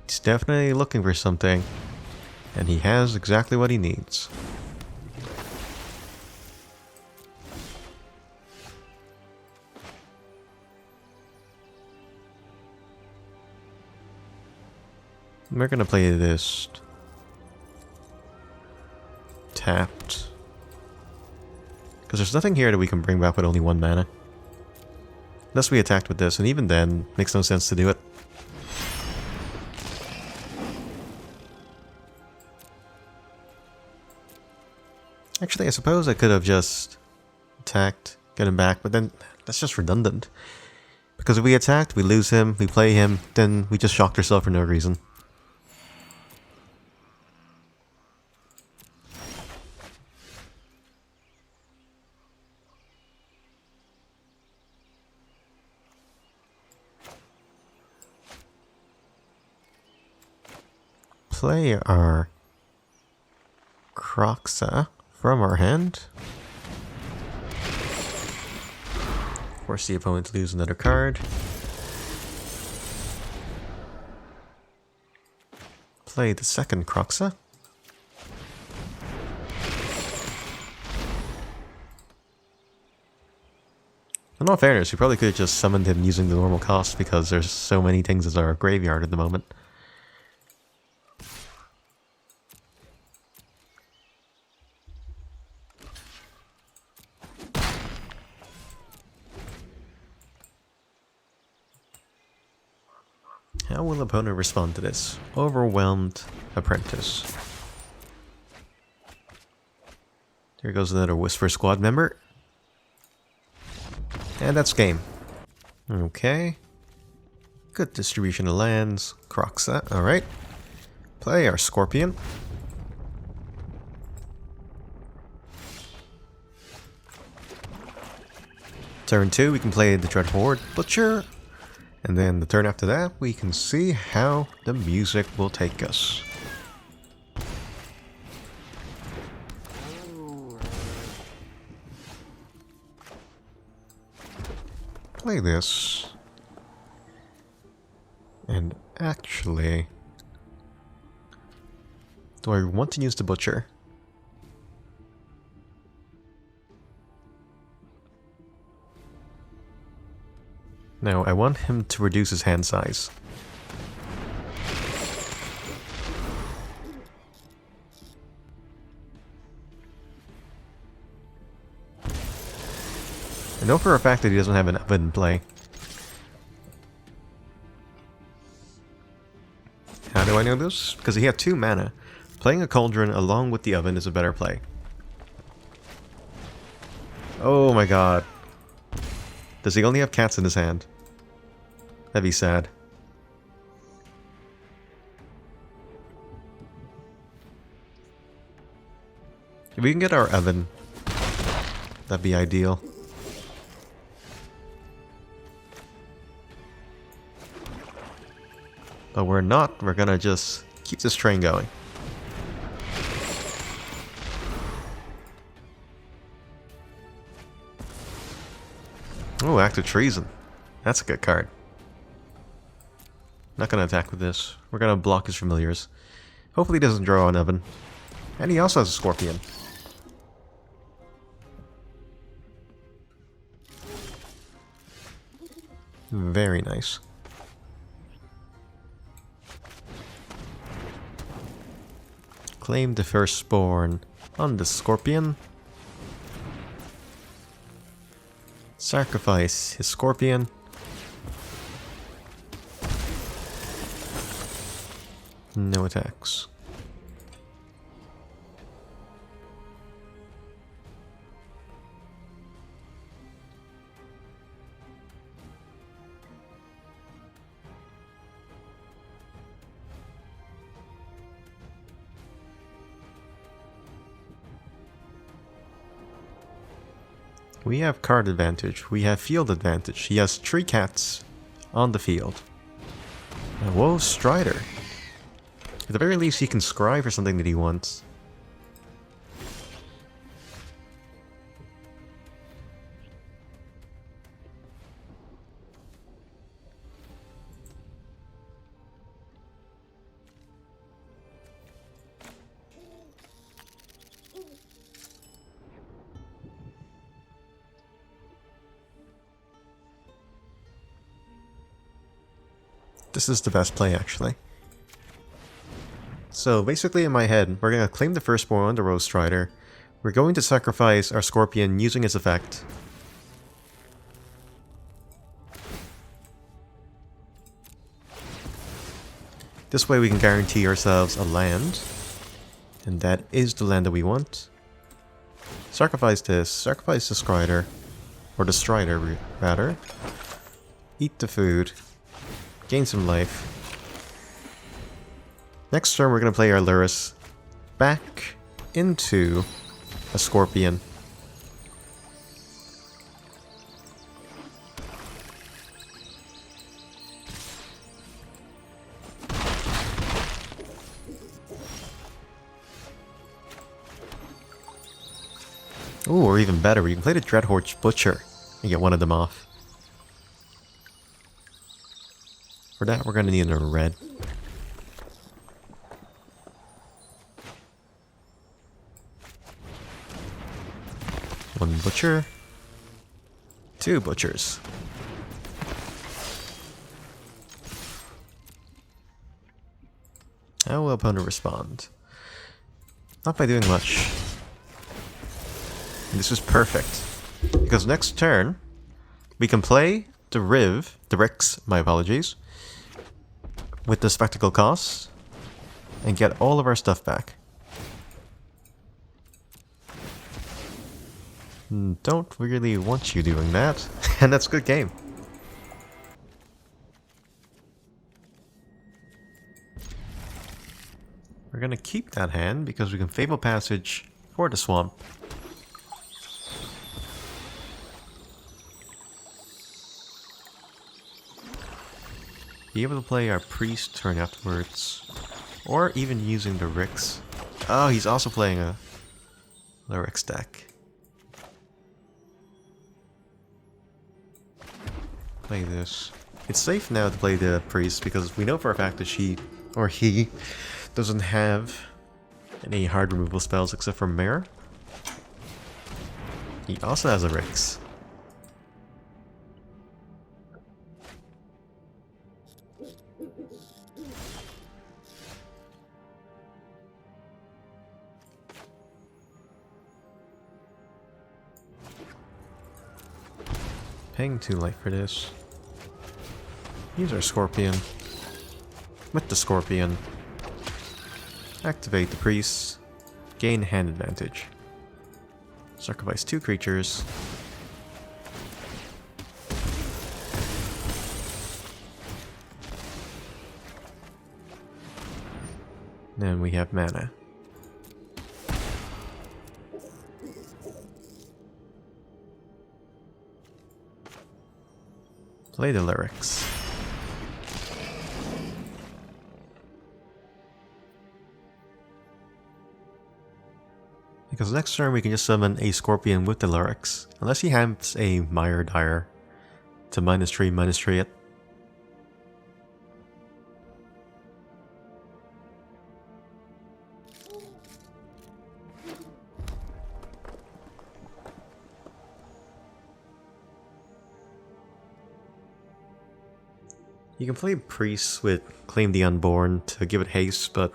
He's definitely looking for something. And he has exactly what he needs. We're gonna play this tapped. Because there's nothing here that we can bring back with only 1 mana. Unless we attacked with this, and even then, makes no sense to do it. Actually, I suppose I could have just attacked, get him back, but then that's just redundant. Because if we attacked, we lose him, we play him, then we just shocked ourselves for no reason. Play our Croxa from our hand. Force the opponent to lose another card. Play the second Croxa. In all fairness, we probably could have just summoned him using the normal cost because there's so many things as our graveyard at the moment. How will opponent respond to this? Overwhelmed Apprentice. Here goes another Whisper Squad member. And that's game. Okay. Good distribution of lands. Crocs that. Alright. Play our Scorpion. Turn 2, we can play the Dread Horde Butcher. And then the turn after that, we can see how the music will take us. Play this. And actually, do I want to use the Butcher? No, I want him to reduce his hand size. I know for a fact that he doesn't have an oven in play. How do I know this? Because he had 2 mana. Playing a Cauldron along with the oven is a better play. Oh my god. Does he only have cats in his hand? That'd be sad. If we can get our oven, that'd be ideal. But we're not, we're gonna just keep this train going. Oh, Act of Treason. That's a good card. Not gonna attack with this. We're gonna block his familiars. Hopefully he doesn't draw an oven. And he also has a Scorpion. Very nice. Claim the Firstborn on the Scorpion. Sacrifice his Scorpion. No attacks. We have card advantage. We have field advantage. He has 3 cats on the field. Whoa, Strider. At the very least, he can scry for something that he wants. This is the best play, actually. So basically in my head, we're going to claim the Firstborn on the Rose Strider. We're going to sacrifice our Scorpion using his effect. This way we can guarantee ourselves a land. And that is the land that we want. Sacrifice this, sacrifice the Strider. Or the Strider, rather. Eat the food. Gain some life. Next turn we're going to play our Lurrus back into a Scorpion. Ooh, or even better, we can play the Dread Horde Butcher and get one of them off. For that we're going to need a red. One Butcher. 2 Butchers. How will opponent respond? Not by doing much. And this is perfect. Because next turn, we can play the Rix, my apologies, with the Spectacle cost, and get all of our stuff back. Don't really want you doing that. And that's a good game. We're gonna keep that hand because we can Fable Passage for the swamp. Be able to play our priest turn afterwards. Or even using the Rix. Oh, he's also playing a Lurrus deck. Play this. It's safe now to play the priest because we know for a fact that she, or he, doesn't have any hard removal spells except for Mirror. He also has a Rix. Paying 2 life for this. Use our Scorpion. With the Scorpion, activate the priest, gain hand advantage. Sacrifice 2 creatures. Then we have mana. Play the Lyrics. Because next turn we can just summon a Scorpion with the Lyrics. Unless he has a Mire Dire to -3/-3 it. You can play Priest with Claim the Unborn to give it haste, but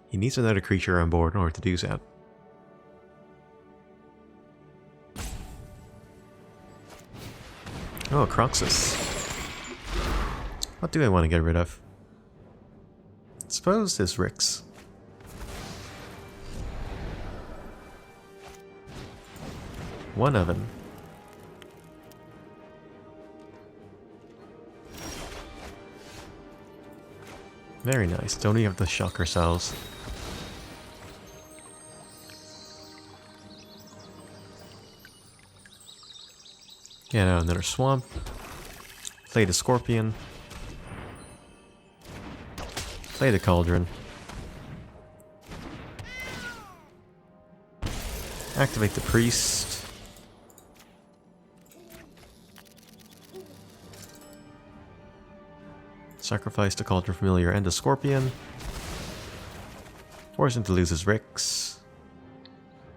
he needs another creature on board in order to do that. Oh, Croxus. What do I want to get rid of? I suppose this Rix. One oven. Very nice. Don't even have to shock ourselves. Get out another swamp. Play the Scorpion. Play the Cauldron. Activate the Priest. Sacrifice the Cauldron Familiar and the Scorpion. Force him to lose his Rix.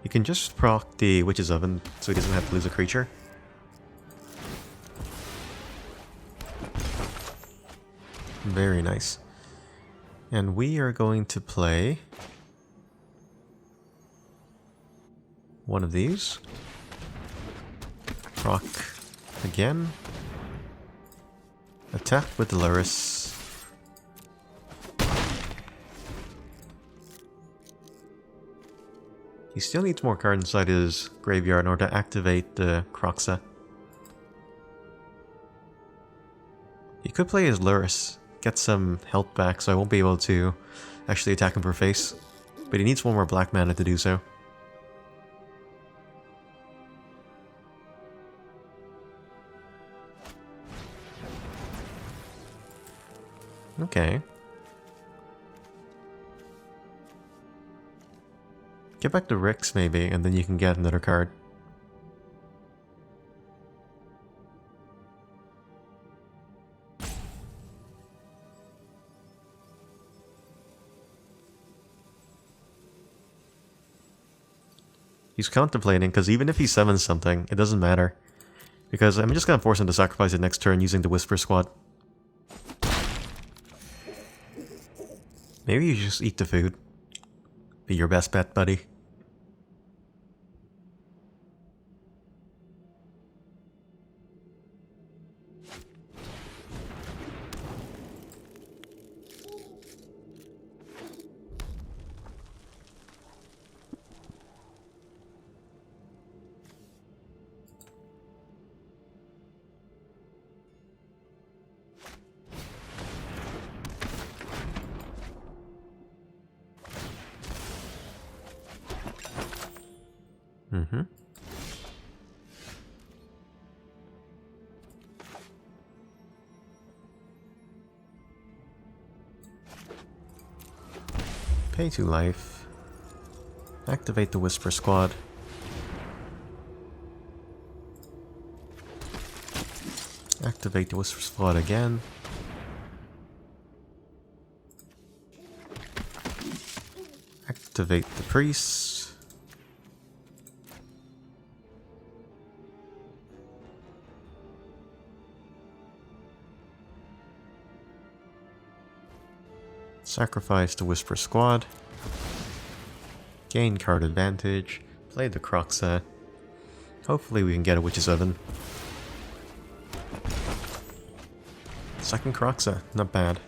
You can just proc the Witch's Oven so he doesn't have to lose a creature. Very nice. And we are going to play one of these. Proc again. Attack with the Lurrus. He still needs more cards inside his graveyard in order to activate the Croxa. He could play his Lurrus, get some health back, so I won't be able to actually attack him for face. But he needs one more black mana to do so. Okay. Get back to Rix maybe, and then you can get another card. He's contemplating, because even if he summons something, it doesn't matter. Because I'm just going to force him to sacrifice it next turn using the Whisper Squad. Maybe you just eat the food. Be your best bet, buddy. Mm-hmm. Pay 2 life. Activate the Whisper Squad. Activate the Whisper Squad again. Activate the Priest. Sacrifice the Whisper Squad. Gain card advantage. Play the Croxa. Hopefully we can get a Witch's Oven. Second Croxa, not bad.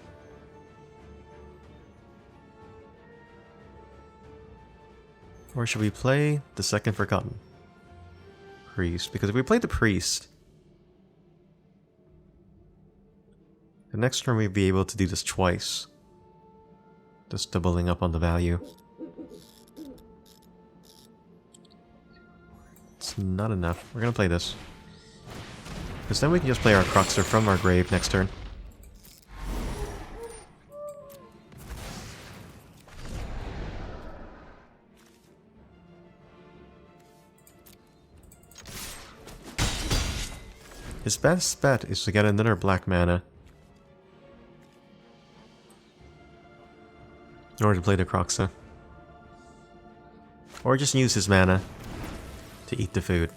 Or should we play the second Forgotten Priest? Because if we play the Priest, the next turn we'd be able to do this twice. Just doubling up on the value. It's not enough. We're gonna play this. Because then we can just play our Croxer from our grave next turn. His best bet is to get another black mana in order to play the Croxa. Or just use his mana to eat the food.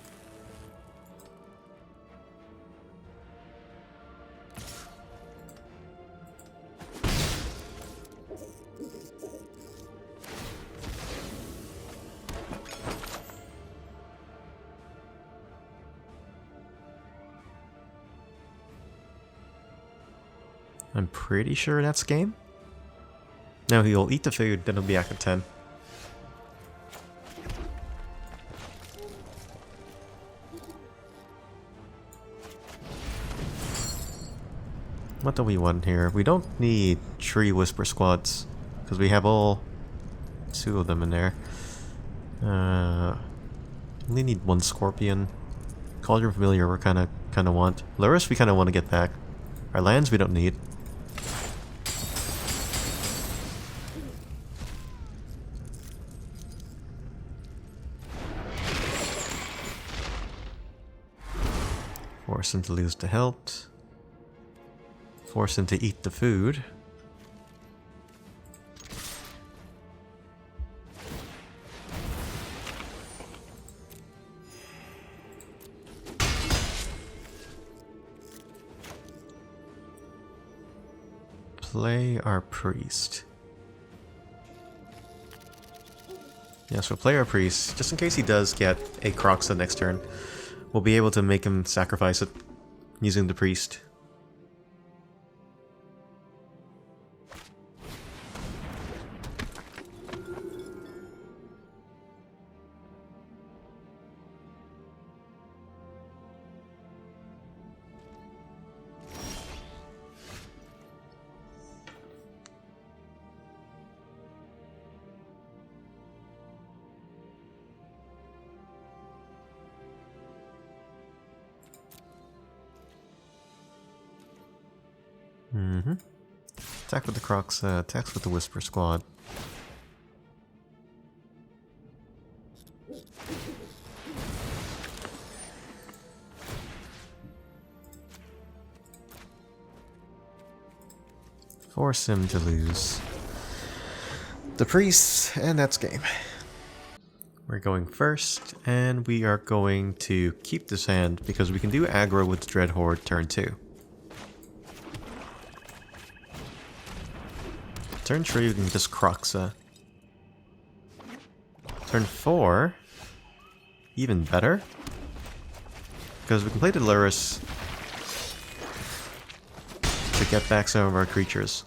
I'm pretty sure that's game. No, he'll eat the food, then he'll be back at 10. What do we want here? We don't need 3 Whisper Squads, because we have all 2 of them in there. Only need 1 Scorpion. Cauldron Familiar we kinda want. Lurrus we kinda want to get back. Our lands we don't need. Force him to lose the health. Force him to eat the food. Play our priest. Yes, we'll play our priest, just in case he does get a Croxa next turn. We'll be able to make him sacrifice it using the priest. Mm-hmm. Attack with the Crocs, attacks with the Whisper Squad. Force him to lose the priests, and that's game. We're going first, and we are going to keep this hand because we can do aggro with Dread Horde turn 2. Turn 3 we can just Croxa. Turn 4, even better, because we can play the Lurrus to get back some of our creatures.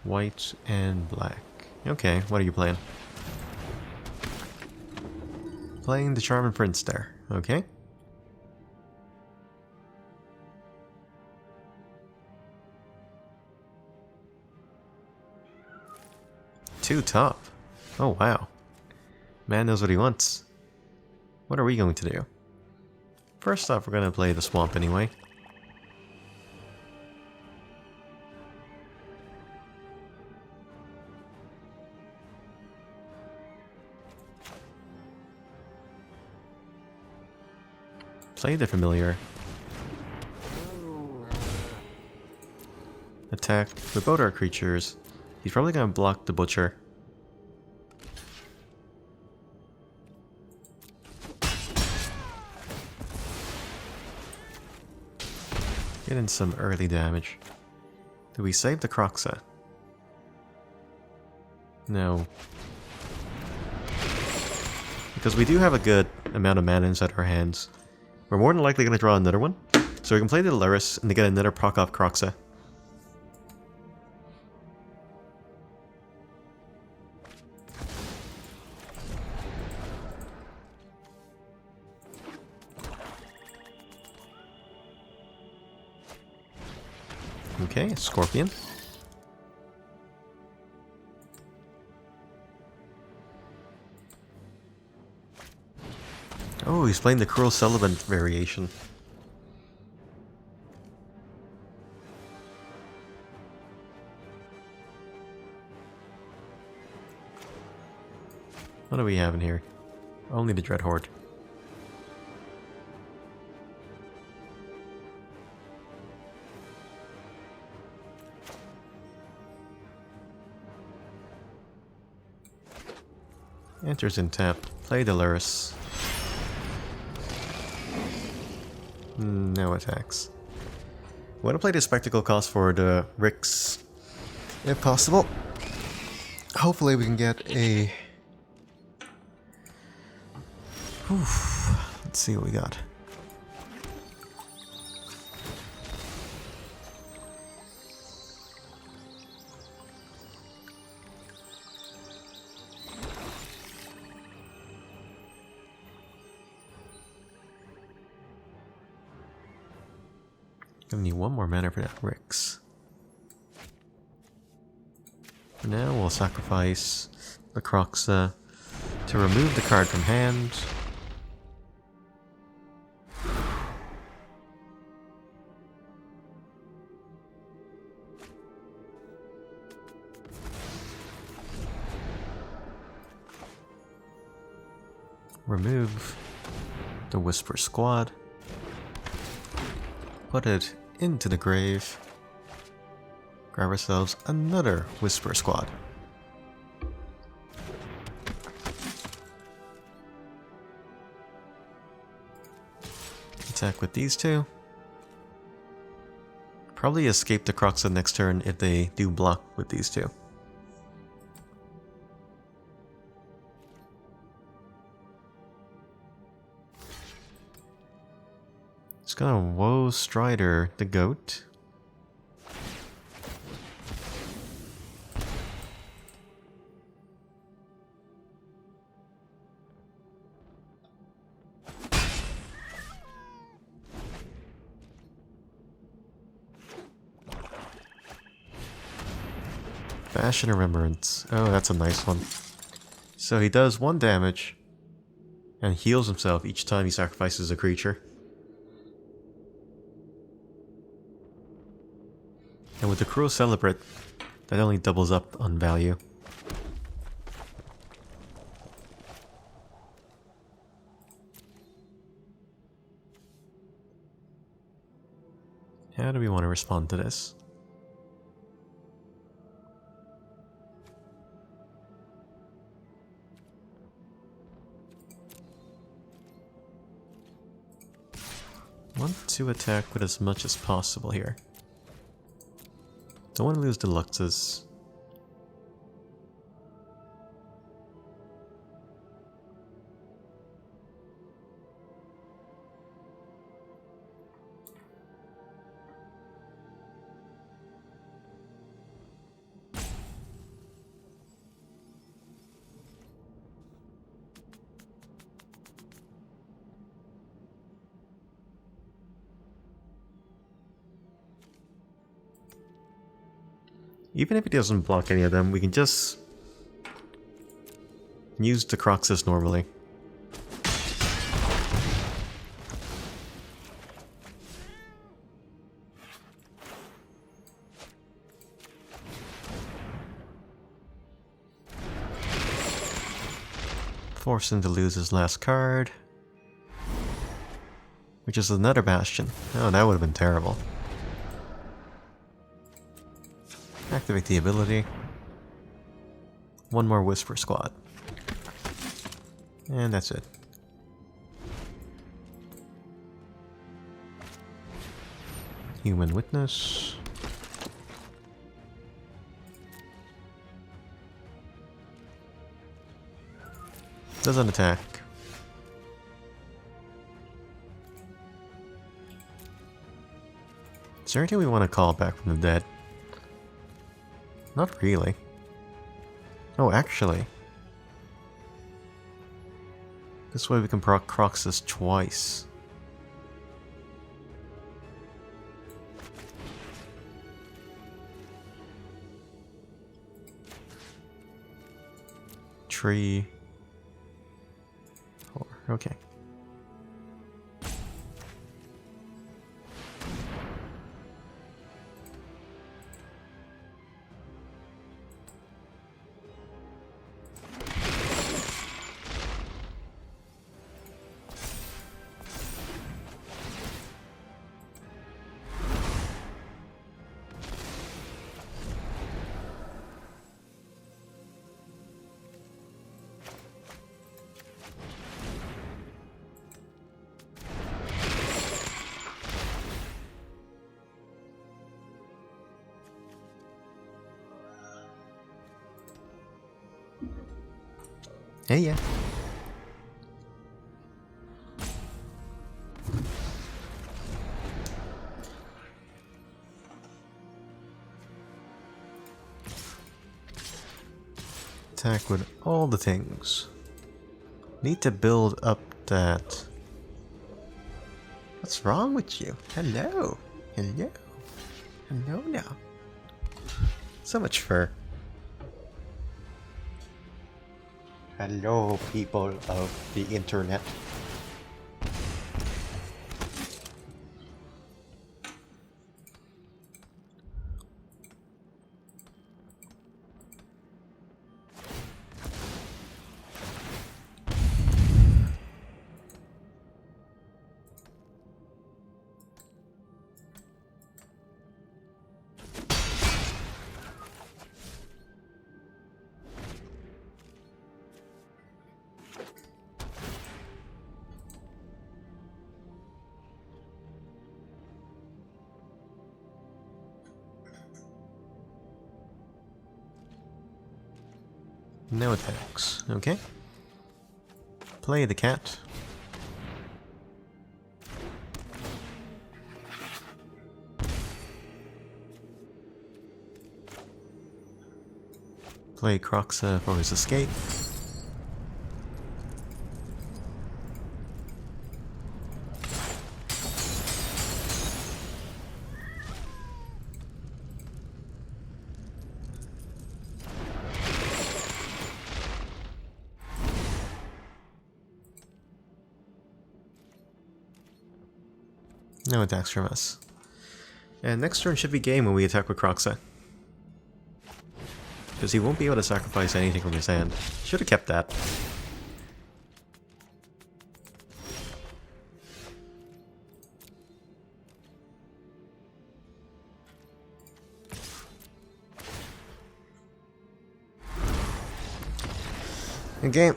White and black. Okay, what are you playing? Playing the Charming Prince there. Okay. 2 top. Oh wow. Man knows what he wants. What are we going to do? First off, we're going to play the swamp anyway. Play the familiar. Attack with both our creatures. He's probably going to block the butcher. Get in some early damage. Do we save the Croxa? No. Because we do have a good amount of mana inside our hands. We're more than likely going to draw another one. So we can play the Lurrus and to get another proc off Croxa. Okay, Scorpion. Oh, he's playing the Cruel Celebrant variation. What do we have in here? Only the Dread Horde. Enters in tap. Play the Lurrus. No attacks. I want to play the Spectacle cost for the Ricks, if possible. Hopefully we can get a... Oof. Let's see what we got. Gonna need one more mana for that Ricks. For now, we'll sacrifice the Croxa to remove the card from hand. Remove the Whisper Squad. Put it into the grave. Grab ourselves another Whisper Squad. Attack with these two. Probably escape the Croxa next turn if they do block with these two. Just gonna Woe Strider the goat. Fashion and Remembrance. Oh, that's a nice one. So he does 1 damage and heals himself each time he sacrifices a creature. And with the Cruel Celebrant, that only doubles up on value. How do we want to respond to this? Want to attack with as much as possible here. Don't want to lose Deluxes. Even if he doesn't block any of them, we can just use the Croxus normally. Force him to lose his last card. Which is another Bastion. Oh, that would have been terrible. Activate the ability. One more Whisper Squad. And that's it. Human Witness. Doesn't attack. Is there anything we want to call back from the dead? Not really. Oh, actually. This way we can proc Croxus twice. Tree. 4. Okay. Hey, yeah. Attack with all the things. Need to build up that. What's wrong with you? Hello. Hello. Hello now. So much fur. Hello, people of the internet. No attacks. Okay. Play the cat. Play Croxa for his escape. No attacks from us. And next turn should be game when we attack with Croxa. Because he won't be able to sacrifice anything from his hand. Should have kept that. Good game.